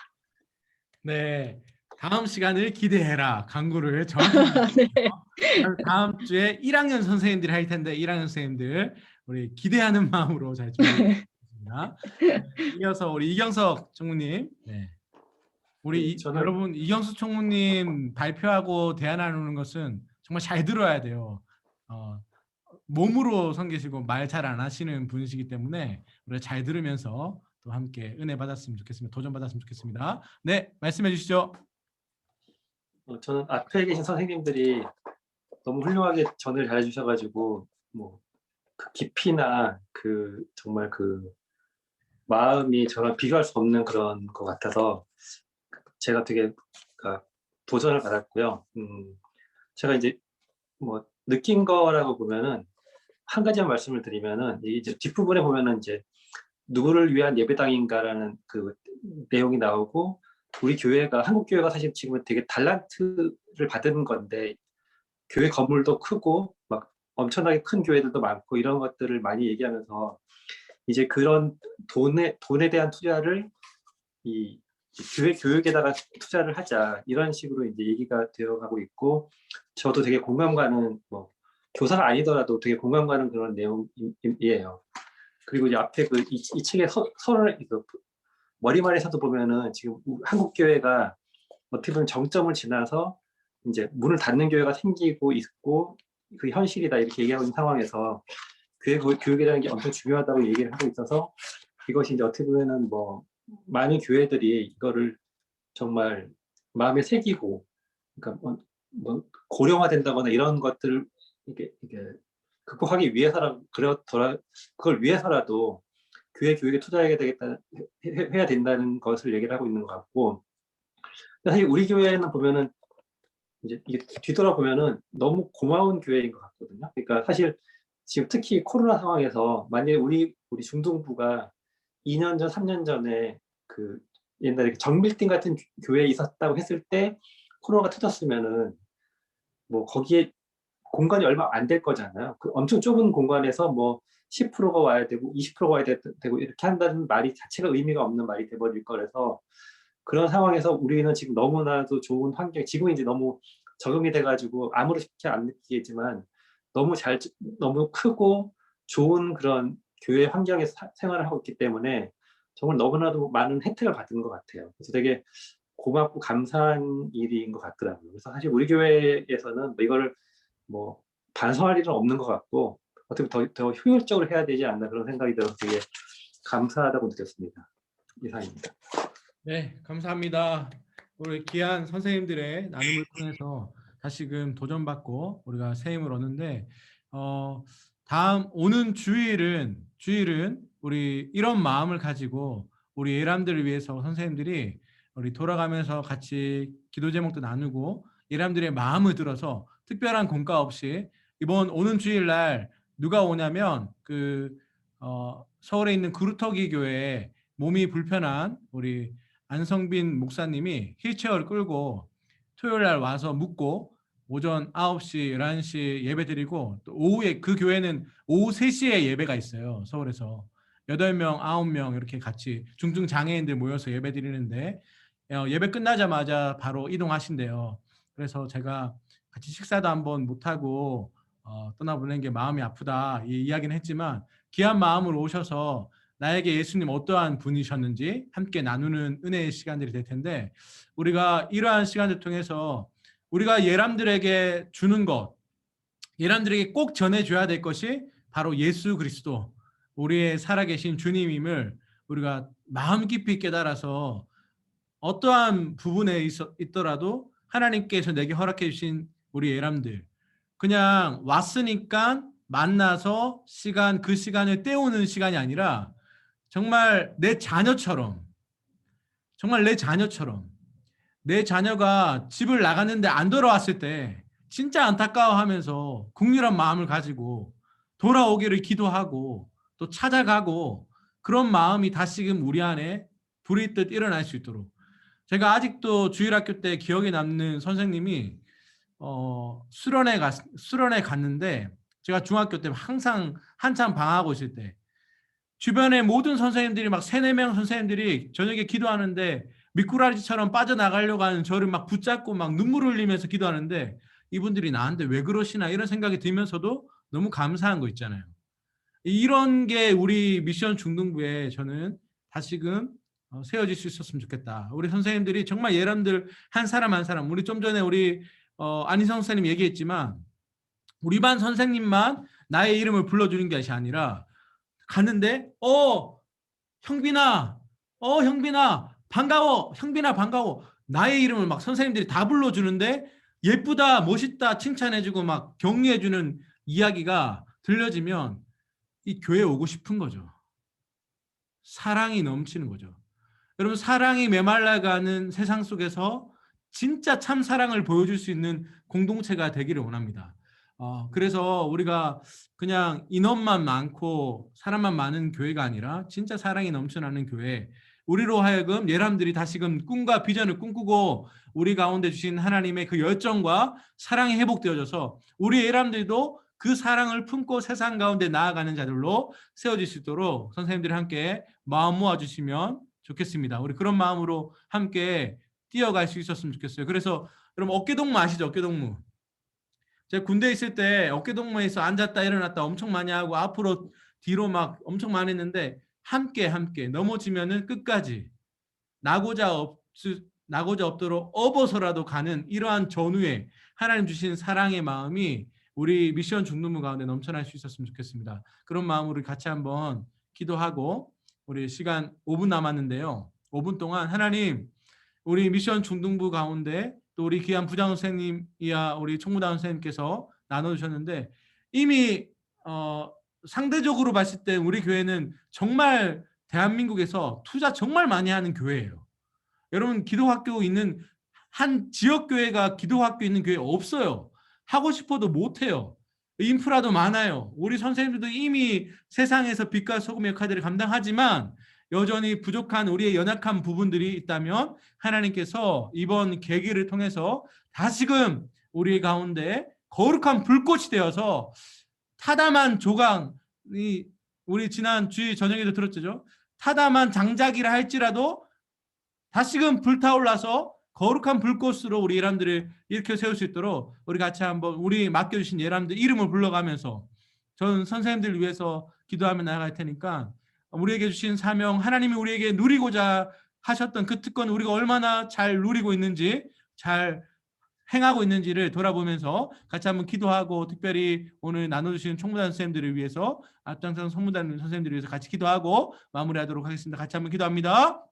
네, 다음 시간을 기대해라. 광고를 정확히 네. 다음 주에 1학년 선생님들이 할 텐데 1학년 선생님들 우리 기대하는 마음으로 잘 준비했습니다. 이어서 우리 이경석 총무님. 네. 우리 여러분 이경석 총무님 발표하고 대화 나누는 것은 정말 잘 들어야 돼요. 몸으로 섬기시고 말 잘 안 하시는 분이시기 때문에 우리가 잘 들으면서 또 함께 은혜 받았으면 좋겠습니다. 도전 받았으면 좋겠습니다. 네, 말씀해 주시죠. 저는 앞에 계신 선생님들이 너무 훌륭하게 전을 잘 해주셔가지고 그 깊이나 정말 마음이 저랑 비교할 수 없는 그런 것 같아서 제가 되게 도전을 받았고요. 제가 이제 느낀 거라고 보면은 한 가지만 말씀을 드리면은 이제 뒷부분에 보면은 이제 누구를 위한 예배당인가라는 그 내용이 나오고 우리 교회가 한국 교회가 사실 지금 되게 달란트를 받은 건데 교회 건물도 크고 막 엄청나게 큰 교회들도 많고 이런 것들을 많이 얘기하면서 이제 그런 돈에 대한 투자를 이 교회 교육에다가 투자를 하자 이런 식으로 이제 얘기가 되어가고 있고 저도 되게 공감 가는 교사가 아니더라도 되게 공감 가는 그런 내용이에요. 그리고 이제 앞에 이 책의 서론을 머리말에서도 보면은 지금 한국 교회가 어떻게 보면 정점을 지나서 이제 문을 닫는 교회가 생기고 있고 그 현실이다 이렇게 얘기하고 있는 상황에서 교회 교육이라는 게 엄청 중요하다고 얘기를 하고 있어서 이것이 이제 어떻게 보면은 많은 교회들이 이거를 정말 마음에 새기고 그러니까 뭐 고령화된다거나 이런 것들을 이게 극복하기 위해서라 그걸 위해서라도 교회 교육에 투자해야 되겠다 해야 된다는 것을 얘기를 하고 있는 것 같고, 사실 우리 교회는 보면은 이제 이게 뒤돌아보면은 너무 고마운 교회인 것 같거든요. 그러니까 사실 지금 특히 코로나 상황에서 만약에 우리 중등부가 2년 전, 3년 전에 그 옛날에 정밀팀 같은 교회에 있었다고 했을 때 코로나가 터졌으면은 뭐 거기에 공간이 얼마 안 될 거잖아요. 그 엄청 좁은 공간에서 뭐 10%가 와야 되고 20%가 와야 되고 이렇게 한다는 말이 자체가 의미가 없는 말이 돼버릴 거라서, 그런 상황에서 우리는 지금 너무나도 좋은 환경, 지금 이제 너무 적응이 돼가지고 아무렇지 안 느끼겠지만 너무 크고 좋은 그런 교회 환경에서 생활을 하고 있기 때문에 정말 너무나도 많은 혜택을 받는 것 같아요. 그래서 되게 고맙고 감사한 일인 것 같더라고요. 그래서 사실 우리 교회에서는 뭐 이거를 뭐 반성할 일은 없는 것 같고, 어떻게 더 효율적으로 해야 되지 않나 그런 생각이 들어서 되게 감사하다고 느꼈습니다. 이상입니다. 네, 감사합니다. 우리 귀한 선생님들의 나눔을 통해서 다시금 도전받고 우리가 새 힘을 얻는데, 다음 오는 주일은 우리 이런 마음을 가지고 우리 예람들을 위해서 선생님들이 우리 돌아가면서 같이 기도 제목도 나누고 예람들의 마음을 들어서 특별한 공과 없이 이번 오는 주일날 누가 오냐면 서울에 있는 그루터기 교회에 몸이 불편한 우리 안성빈 목사님이 휠체어를 끌고 토요일 날 와서 묵고 오전 9시, 11시 예배 드리고, 또 오후에 그 교회는 오후 3시에 예배가 있어요. 서울에서 8명, 9명 이렇게 같이 중증 장애인들 모여서 예배 드리는데, 예배 끝나자마자 바로 이동하신대요. 그래서 제가 같이 식사도 한번 못하고 떠나보낸 게 마음이 아프다 이 이야기는 했지만, 귀한 마음으로 오셔서 나에게 예수님 어떠한 분이셨는지 함께 나누는 은혜의 시간들이 될 텐데, 우리가 이러한 시간을 통해서 우리가 예람들에게 주는 것, 예람들에게 꼭 전해줘야 될 것이 바로 예수 그리스도, 우리의 살아계신 주님임을 우리가 마음 깊이 깨달아서 어떠한 부분에 있더라도 하나님께서 내게 허락해 주신 우리 예람들, 그냥 왔으니까 만나서 그 시간을 때우는 시간이 아니라 정말 내 자녀처럼, 내 자녀가 집을 나갔는데 안 돌아왔을 때 진짜 안타까워하면서 국률한 마음을 가지고 돌아오기를 기도하고 또 찾아가고, 그런 마음이 다시금 우리 안에 불이 뜻 일어날 수 있도록. 제가 아직도 주일학교 때 기억에 남는 선생님이 수련회 갔는데, 제가 중학교 때 항상 한참 방학하고 있을 때 주변에 모든 선생님들이 막 3-4명 선생님들이 저녁에 기도하는데 미꾸라지처럼 빠져나가려고 하는 저를 막 붙잡고 막 눈물 흘리면서 기도하는데, 이분들이 나한테 왜 그러시나 이런 생각이 들면서도 너무 감사한 거 있잖아요. 이런 게 우리 미션 중등부에 저는 다시금 세워질 수 있었으면 좋겠다. 우리 선생님들이 정말 예람들 한 사람 한 사람, 우리 좀 전에 우리 안희성 선생님 얘기했지만 우리 반 선생님만 나의 이름을 불러주는 것이 아니라 갔는데 형빈아, 반가워, 형빈아 반가워, 나의 이름을 막 선생님들이 다 불러주는데 예쁘다, 멋있다 칭찬해주고 막 격려해주는 이야기가 들려지면 이 교회에 오고 싶은 거죠. 사랑이 넘치는 거죠. 여러분, 사랑이 메말라가는 세상 속에서 진짜 참 사랑을 보여줄 수 있는 공동체가 되기를 원합니다. 그래서 우리가 그냥 인원만 많고 사람만 많은 교회가 아니라 진짜 사랑이 넘쳐나는 교회, 우리로 하여금 예람들이 다시금 꿈과 비전을 꿈꾸고 우리 가운데 주신 하나님의 그 열정과 사랑이 회복되어져서 우리 예람들도 그 사랑을 품고 세상 가운데 나아가는 자들로 세워질 수 있도록 선생님들이 함께 마음 모아주시면 좋겠습니다. 우리 그런 마음으로 함께 뛰어갈 수 있었으면 좋겠어요. 그래서 여러분, 어깨동무 아시죠? 어깨동무. 제가 군대에 있을 때 어깨동무에서 앉았다 일어났다 엄청 많이 하고 앞으로 뒤로 막 엄청 많이 했는데, 함께 넘어지면은 끝까지 나고자 없도록 업어서라도 가는 이러한 전후에 하나님 주신 사랑의 마음이 우리 미션 중등부 가운데 넘쳐날 수 있었으면 좋겠습니다. 그런 마음으로 같이 한번 기도하고, 우리 시간 5분 남았는데요. 5분 동안 하나님, 우리 미션 중등부 가운데 또 우리 귀한 부장 선생님이야 우리 총무단 선생님께서 나눠주셨는데 이미 상대적으로 봤을 때 우리 교회는 정말 대한민국에서 투자 정말 많이 하는 교회예요. 여러분 기도학교 있는 한 지역교회가 기도학교 있는 교회 없어요. 하고 싶어도 못해요. 인프라도 많아요. 우리 선생님들도 이미 세상에서 빛과 소금의 역할들을 감당하지만 여전히 부족한 우리의 연약한 부분들이 있다면 하나님께서 이번 계기를 통해서 다시금 우리 가운데 거룩한 불꽃이 되어서 타담한 조각이 우리 지난 주일 저녁에도 들었죠. 타담한 장작이라 할지라도 다시금 불타올라서 거룩한 불꽃으로 우리 예람들을 일으켜 세울 수 있도록 우리 같이 한번 우리 맡겨주신 예람들 이름을 불러가면서 저는 선생님들 위해서 기도하며 나아갈 테니까 우리에게 주신 사명 하나님이 우리에게 누리고자 하셨던 그 특권 우리가 얼마나 잘 누리고 있는지 잘 행하고 있는지를 돌아보면서 같이 한번 기도하고 특별히 오늘 나눠주시는 총무단 선생님들을 위해서 앞장선 총무단 선생님들을 위해서 같이 기도하고 마무리하도록 하겠습니다. 같이 한번 기도합니다.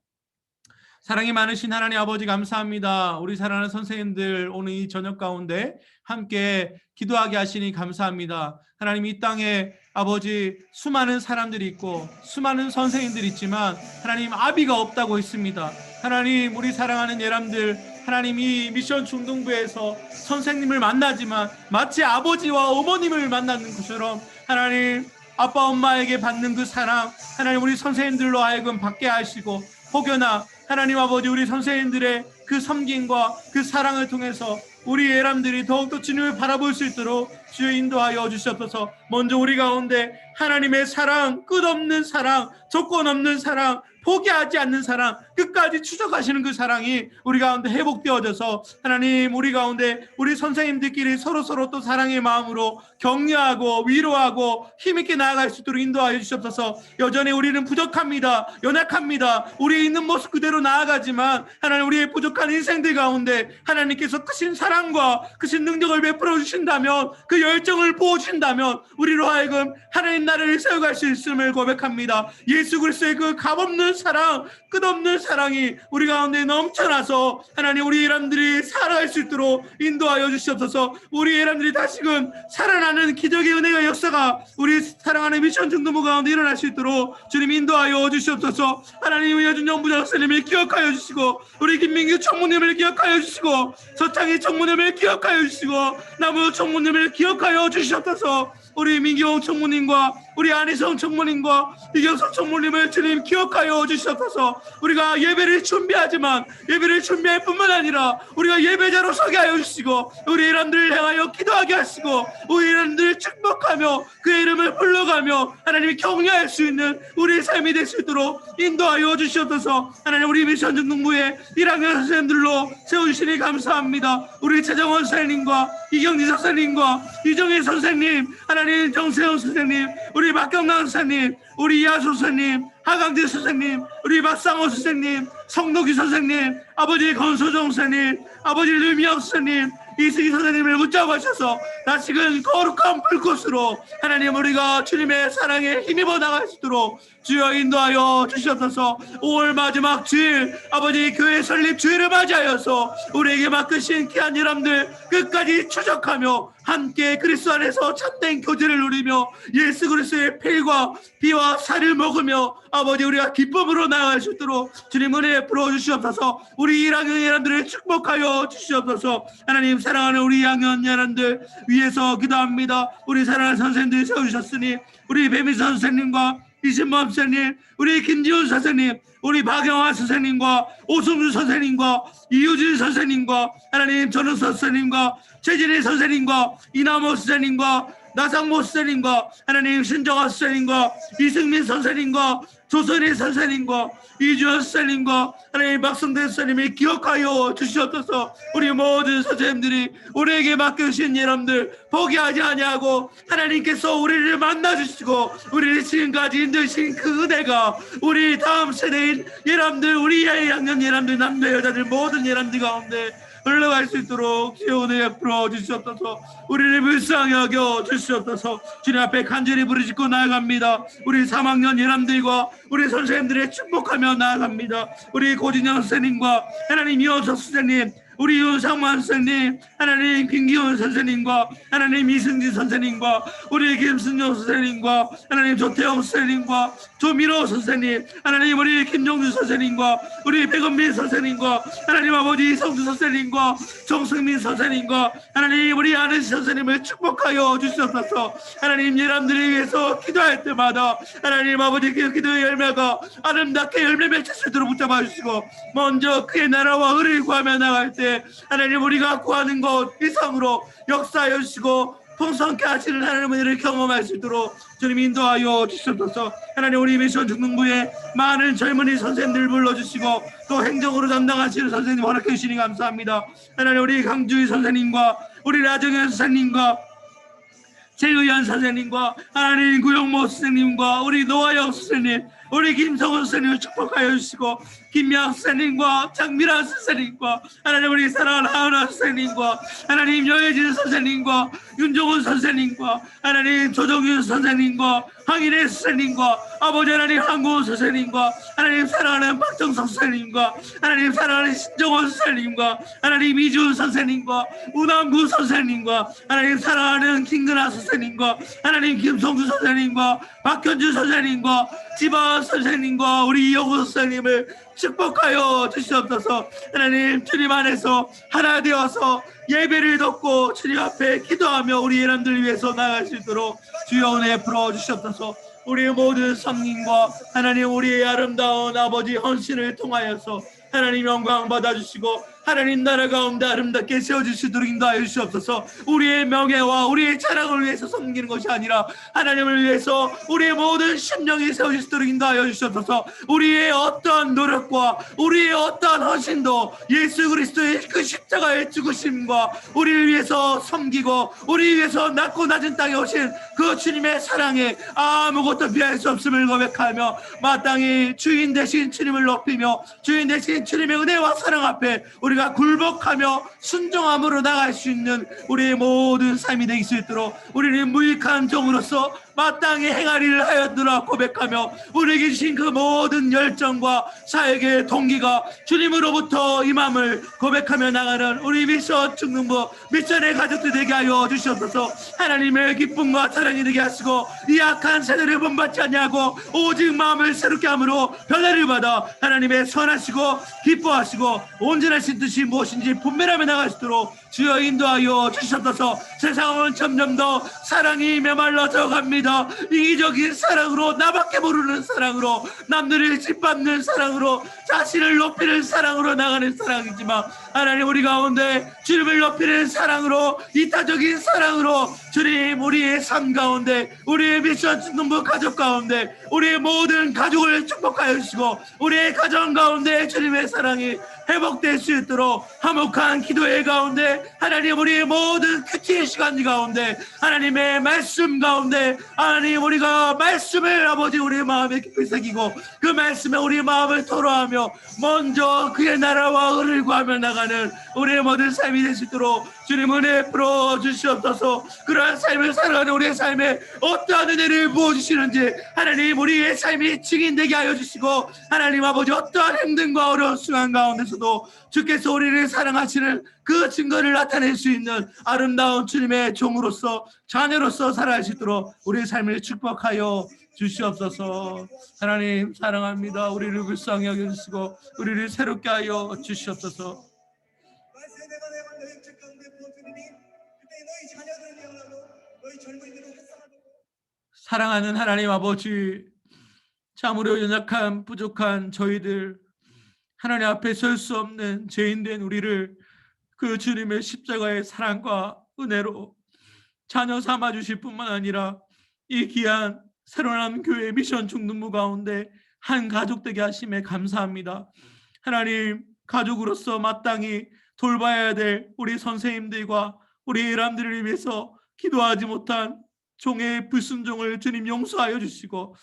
사랑이 많으신 하나님 아버지 감사합니다. 우리 사랑하는 선생님들 오늘 이 저녁 가운데 함께 기도하게 하시니 감사합니다. 하나님 이 땅에 아버지 수많은 사람들이 있고 수많은 선생님들이 있지만 하나님 아비가 없다고 했습니다. 하나님 우리 사랑하는 예람들 하나님 이 미션 중동부에서 선생님을 만나지만 마치 아버지와 어머님을 만나는 것처럼 하나님 아빠 엄마에게 받는 그 사랑 하나님 우리 선생님들로 하여금 받게 하시고 혹여나 하나님 아버지 우리 선생님들의 그 섬김과 그 사랑을 통해서 우리 예람들이 더욱더 주님을 바라볼 수 있도록 주여 인도하여 주시옵소서. 먼저 우리 가운데 하나님의 사랑, 끝없는 사랑, 조건 없는 사랑, 포기하지 않는 사랑, 끝까지 추적하시는 그 사랑이 우리 가운데 회복되어져서 하나님 우리 가운데 우리 선생님들끼리 서로서로 또 사랑의 마음으로 격려하고 위로하고 힘있게 나아갈 수 있도록 인도하여 주시옵소서. 여전히 우리는 부족합니다. 연약합니다. 우리 있는 모습 그대로 나아가지만 하나님 우리의 부족한 인생들 가운데 하나님께서 크신 사랑과 크신 능력을 베풀어 주신다면 그 열정을 부어주신다면 우리로 하여금 하나님 나라를 세워갈 수 있음을 고백합니다. 예수 그리스도의 그 값없는 사랑, 끝없는 사랑이 우리 가운데 넘쳐나서 하나님 우리 예람들이 살아갈 수 있도록 인도하여 주시옵소서. 우리 예람들이 다시금 살아나는 기적의 은혜의 역사가 우리 사랑하는 미션 중동부 가운데 일어날 수 있도록 주님 인도하여 주시옵소서. 하나님 여준 영부장 선생님을 기억하여 주시고 우리 김민규 총무님을 기억하여 주시고 서창희 총무님을 기억하여 주시고 나무 총무님을 기억하여 주시옵소서. 우리 민경 총무님과 우리 안희성 총무님과 이경석 총무님을 주님 기억하여 주시옵소서. 우리가 예배를 준비하지만 예배를 준비할 뿐만 아니라 우리가 예배자로 서게 하여 주시고 우리 이름들을 향하여 기도하게 하시고 우리 이름들을 축복하며 그의 이름을 불러가며 하나님이 격려할 수 있는 우리의 삶이 될 수 있도록 인도하여 주시옵소서. 하나님 우리 미션 중동부의 1학년 선생님들로 세워주시니 감사합니다. 우리 최정원 선생님과 이경지 선생님과 이정혜 선생님 하나님 정세영 선생님 우리 박경남 선생님 우리 이하수 선생님 하강재 선생님 우리 박상호 선생님 성덕기 선생님 아버지 권소정 선생님 아버지 류미영 선생님 이승희 선생님을 붙잡으셔서 다시금 거룩한 불꽃으로 하나님 우리가 주님의 사랑에 힘입어 나갈 수 있도록 주여 인도하여 주시옵소서. 5월 마지막 주일 아버지 교회 설립 주일을 맞이하여서 우리에게 맡기신 귀한 여러분들 끝까지 추적하며 함께 그리스도 안에서 참된 교제를 누리며 예수 그리스도의 피와 피와 살을 먹으며 아버지 우리가 기쁨으로 나아갈 수 있도록 주님 은혜 부어주시옵소서. 우리 1학년 여러분들을 축복하여 주시옵소서. 하나님 사랑하는 우리 2학년 여러분들 위해서 기도합니다. 우리 사랑하는 선생님들이 세워주셨으니 우리 배미선 선생님과 이신범 선생님 우리 김지훈 선생님 우리 박영화 선생님과 오승주 선생님과 이유진 선생님과 하나님 전우서 선생님과 최진희 선생님과 이남호 선생님과 나상모 선생님과 하나님 신정아 선생님과 이승민 선생님과 조선희 선생님과 이주현 선생님과 하나님 박성대 선생님이 기억하여 주시옵소서. 우리 모든 선생님들이 우리에게 맡겨주신 여러분들 포기하지 아니하고 하나님께서 우리를 만나주시고 우리를 지금까지 인도하신 그 은혜가 우리 다음 세대인 여러분들 우리 2학년 여러분들 남자 여자들 모든 여러분들 가운데 흘러갈 수 있도록 주여 은혜 베풀어 주시옵소서. 우리를 불쌍히 여겨 주시옵소서. 주님 앞에 간절히 부르짖고 나아갑니다. 우리 3학년 여러분들과 우리 선생님들의 축복하며 나아갑니다. 우리 고진영 선생님과 하나님 이원석 선생님 우리 윤상만 선생님, 하나님 김기훈 선생님과 하나님 이승진 선생님과 우리 김순영 선생님과 하나님 조태영 선생님과 조미로 선생님, 하나님 우리 김종주 선생님과 우리 백은민 선생님과 하나님 아버지 성주 선생님과 정승민 선생님과 하나님 우리 아는 선생님을 축복하여 주시옵소서. 하나님 예람들을 위해서 기도할 때마다 하나님 아버지 그 기도의 열매가 아름답게 열매 맺힐 수 있도록 붙잡아 주시고, 먼저 그의 나라와 의를 구하며 나갈 때 하나님 우리가 구하는 것 이상으로 역사하여 주시고 풍성케 하시는 하나님의 은혜를 경험할 수 있도록 주님 인도하여 주시옵소서. 하나님 우리 미션 중등부에 많은 젊은이 선생님들 불러주시고 또 행정으로 담당하시는 선생님 허락해 주시니 감사합니다. 하나님 우리 강주희 선생님과 우리 나정현 선생님과 최의연 선생님과 하나님 구영모 선생님과 우리 노아영 선생님, 우리 김성훈 선생님을 축복하여 주시고 김양 선생님과 장미란 선생님과 하나님 우리 사랑하는 하은아 선생님과 하나님 여혜진 선생님과 윤종훈 선생님과 하나님 조정윤 선생님과 황인혜 선생님과 아버지 하나님 한국훈 선생님과 하나님 사랑하는 박정석 선생님과 하나님 사랑하는 신정원 선생님과 하나님 이준 선생님과 우남구 선생님과 하나님 사랑하는 김근아 선생님과 하나님 김성주 선생님과 박현주 선생님과 지바 선생님과 우리 이영호 선생님을 축복하여 주시옵소서. 하나님 주님 안에서 하나 되어서 예배를 듣고 주님 앞에 기도하며 우리 예람들 위해서 나아갈 수 있도록 주여 은혜 풀어 주시옵소서. 우리의 모든 성님과 하나님 우리의 아름다운 아버지 헌신을 통하여서 하나님 영광 받아주시고 하나님 나라 가운데 아름답게 세워주시도록 인도하여 주시옵소서. 우리의 명예와 우리의 자랑을 위해서 섬기는 것이 아니라 하나님을 위해서 우리의 모든 심령이 세워주시도록 인도하여 주시옵소서. 우리의 어떠한 노력과 우리의 어떠한 헌신도 예수 그리스도의 그 십자가의 죽으심과 우리를 위해서 섬기고 우리를 위해서 낮고 낮은 땅에 오신 그 주님의 사랑에 아무것도 비할 수 없음을 고백하며 마땅히 주인 되신 주님을 높이며 주인 되신 주님의 은혜와 사랑 앞에 우리가 굴복하며 순종함으로 나갈 수 있는 우리의 모든 삶이 되길 수 있도록 우리는 무익한 종으로서 마땅히 행하리를 하였노라 고백하며 우리에게 주신 그 모든 열정과 사역의 동기가 주님으로부터 임함을 고백하며 나가는 우리 미션 중등부 미션의 가족들 되게 하여 주시옵소서. 하나님의 기쁨과 사랑이 되게 하시고 이 악한 세대를 본받지 아니하고 오직 마음을 새롭게 함으로 변화를 받아 하나님의 선하시고 기뻐하시고 온전하신 뜻이 무엇인지 분별하며 나갈 수 있도록 주여 인도하여 주시옵소서. 세상은 점점 더 사랑이 메말라져 갑니다. 이기적인 사랑으로, 나밖에 모르는 사랑으로, 남들을 짓밟는 사랑으로, 자신을 높이는 사랑으로 나가는 사랑이지만 하나님 우리 가운데 주님을 높이는 사랑으로, 이타적인 사랑으로 주님 우리의 삶 가운데, 우리의 미션 중등부 가족 가운데 우리의 모든 가족을 축복하여 주시고 우리의 가정 가운데 주님의 사랑이 회복될 수 있도록 화목한 기도의 가운데 하나님 우리의 모든 큐티의 시간 가운데 하나님의 말씀 가운데 하나님 우리가 말씀을 아버지 우리의 마음에 깊이 새기고 그 말씀에 우리의 마음을 토로하며 먼저 그의 나라와 의를 구하며 나가는 우리의 모든 삶이 될 수 있도록 주님 은혜 풀어 주시옵소서. 그러한 삶을 살아가는 우리의 삶에 어떠한 은혜를 부어주시는지 하나님 우리의 삶이 증인되게 하여 주시고 하나님 아버지 어떠한 힘듦과 어려운 순간 가운데서도 주께서 우리를 사랑하시는 그 증거를 나타낼 수 있는 아름다운 주님의 종으로서 자녀로서 살아갈 수 있도록 우리의 삶을 축복하여 주시옵소서. 하나님 사랑합니다. 우리를 불쌍히 여겨주시고 우리를 새롭게 하여 주시옵소서. 사랑하는 하나님 아버지, 참으로 연약한 부족한 저희들 하나님 앞에 설 수 없는 죄인된 우리를 그 주님의 십자가의 사랑과 은혜로 자녀 삼아 주실 뿐만 아니라 이 귀한 새로운 교회 미션 중등부 가운데 한 가족 되게 하심에 감사합니다. 하나님 가족으로서 마땅히 돌봐야 될 우리 선생님들과 우리 예람들을 위해서 기도하지 못한 종의 불순종을 주님 용서하여 주시고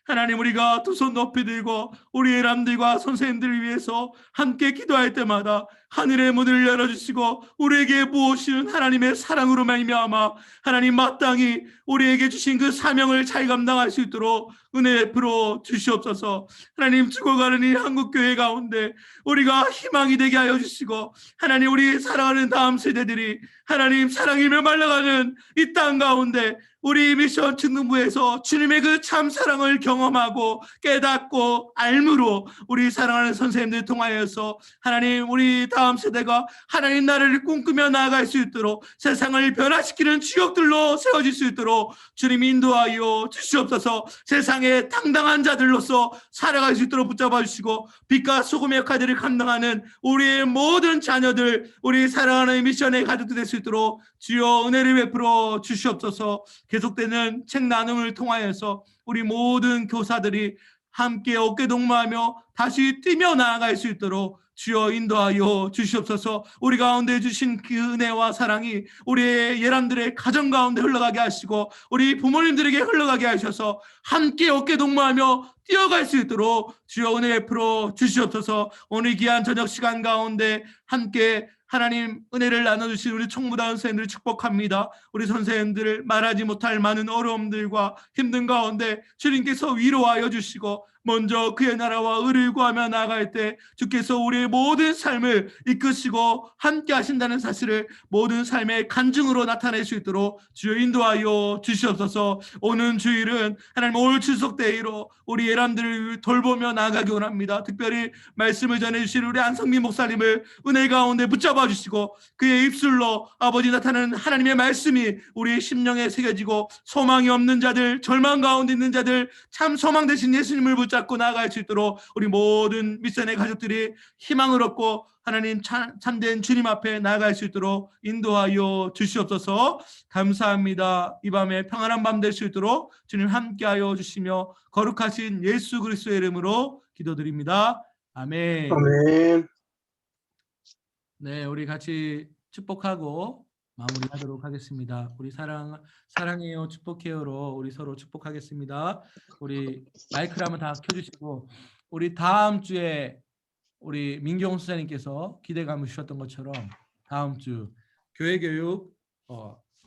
하나님 우리가 두 손 높이 들고 우리 예람들과 선생님들을 위해서 함께 기도할 때마다 하늘의 문을 열어주시고 우리에게 부어주시는 하나님의 사랑으로 말미암아 하나님 마땅히 우리에게 주신 그 사명을 잘 감당할 수 있도록 은혜 베풀어 주시옵소서. 하나님, 죽어가는 이 한국교회 가운데 우리가 희망이 되게 하여 주시고 하나님, 우리 사랑하는 다음 세대들이 하나님 사랑이며 말라가는 이 땅 가운데 우리 미션 중등부에서 주님의 그 참 사랑을 경험하고 깨닫고 알므로 우리 사랑하는 선생님들 통하여서 하나님, 우리 다음 세대가 하나님 나라를 꿈꾸며 나아갈 수 있도록 세상을 변화시키는 주역들로 세워질 수 있도록 주님 인도하여 주시옵소서. 세상의 당당한 자들로서 살아갈 수 있도록 붙잡아 주시고 빛과 소금의 역할들을 감당하는 우리의 모든 자녀들, 우리 사랑하는 미션의 가족들 될 수 있도록 주여 은혜를 베풀어 주시옵소서. 계속되는 책 나눔을 통하여서 우리 모든 교사들이 함께 어깨 동무하며 다시 뛰며 나아갈 수 있도록 주여 인도하여 주시옵소서. 우리 가운데 주신 그 은혜와 사랑이 우리의 예람들의 가정 가운데 흘러가게 하시고 우리 부모님들에게 흘러가게 하셔서 함께 어깨 동무하며 뛰어갈 수 있도록 주여 은혜 베풀어 주시옵소서. 오늘 귀한 저녁 시간 가운데 함께 하나님 은혜를 나눠주신 우리 총무단 선생님들을 축복합니다. 우리 선생님들을 말하지 못할 많은 어려움들과 힘든 가운데 주님께서 위로하여 주시고 먼저 그의 나라와 의를 구하며 나아갈 때 주께서 우리의 모든 삶을 이끄시고 함께 하신다는 사실을 모든 삶의 간증으로 나타낼 수 있도록 주여 인도하여 주시옵소서. 오는 주일은 하나님 올 추석데이로 우리 예람들을 돌보며 나아가기 원합니다. 특별히 말씀을 전해주신 우리 안성민 목사님을 은혜 가운데 붙잡아 주시고 그의 입술로 아버지 나타나는 하나님의 말씀이 우리의 심령에 새겨지고 소망이 없는 자들, 절망 가운데 있는 자들 참 소망 되신 예수님을 붙잡고 나아갈 수 있도록 우리 모든 미션의 가족들이 희망을 얻고 하나님 참된 주님 앞에 나아갈 수 있도록 인도하여 주시옵소서. 감사합니다. 이 밤에 평안한 밤 될 수 있도록 주님 함께하여 주시며 거룩하신 예수 그리스도의 이름으로 기도드립니다. 아멘. 아멘. 네, 우리 같이 축복하고 마무리하도록 하겠습니다. 우리 사랑해요 축복해요로 우리 서로 축복하겠습니다. 우리 마이크를 한번 다 켜주시고 우리 다음 주에 우리 민경 수사님께서 기대감을 주셨던 것처럼 다음 주 교회 교육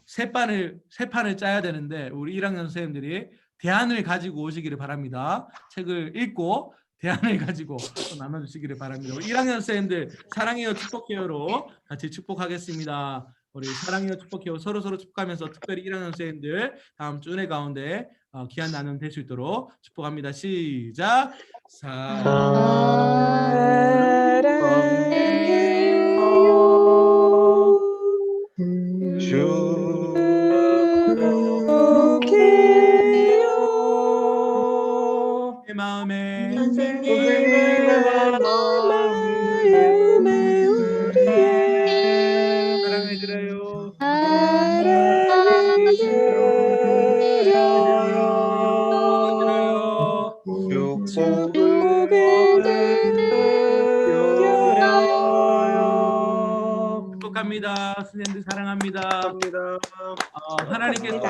새 판을 짜야 되는데 우리 1학년 선생님들이 대안을 가지고 오시기를 바랍니다. 책을 읽고 대안을 가지고 나눠주시기를 바랍니다. 우리 1학년 선생님들 사랑해요 축복해요로 같이 축복하겠습니다. 우리 사랑해요 축복해요 서로 축복하면서 특별히 1학년 선생님들 다음 주 은혜 가운데 귀한 나눔 될 수 있도록 축복합니다. 시작. 축복해요. 내 마음에 선생님의 마음에 우리의 사랑해드려요. 축복합니다. 선생님들 사랑합니다. 하나님께서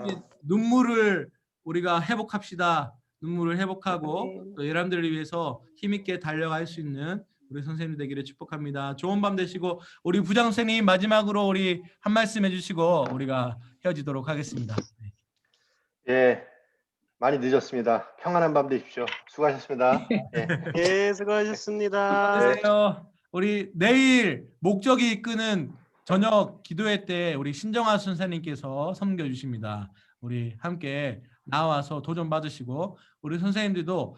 우리 눈물을 우리가 회복합시다. 눈물을 회복하고 또 여러분들을 위해서 힘있게 달려갈 수 있는 우리 선생님 되기를 축복합니다. 좋은 밤 되시고 우리 부장 선생님 마지막으로 우리 한 말씀 해주시고 우리가 헤어지도록 하겠습니다. 예, 많이 늦었습니다. 평안한 밤 되십시오. 수고하셨습니다. 예. 예, 수고하셨습니다. 안녕하세요. 우리 내일 목적이 이끄는 저녁 기도회 때 우리 신정아 선생님께서 섬겨주십니다. 우리 함께 나와서 도전 받으시고 우리 선생님들도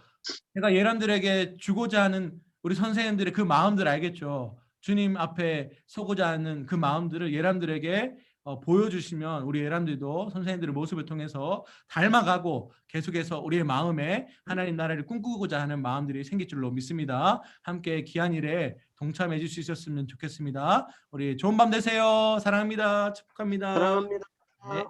제가 예람들에게 주고자 하는 우리 선생님들의 그 마음들 알겠죠? 주님 앞에 서고자 하는 그 마음들을 예람들에게 보여주시면 우리 예람들도 선생님들의 모습을 통해서 닮아가고 계속해서 우리의 마음에 하나님 나라를 꿈꾸고자 하는 마음들이 생길 줄로 믿습니다. 함께 귀한 일에 동참해 주실 수 있었으면 좋겠습니다. 우리 좋은 밤 되세요. 사랑합니다. 축복합니다. 사랑합니다. 네.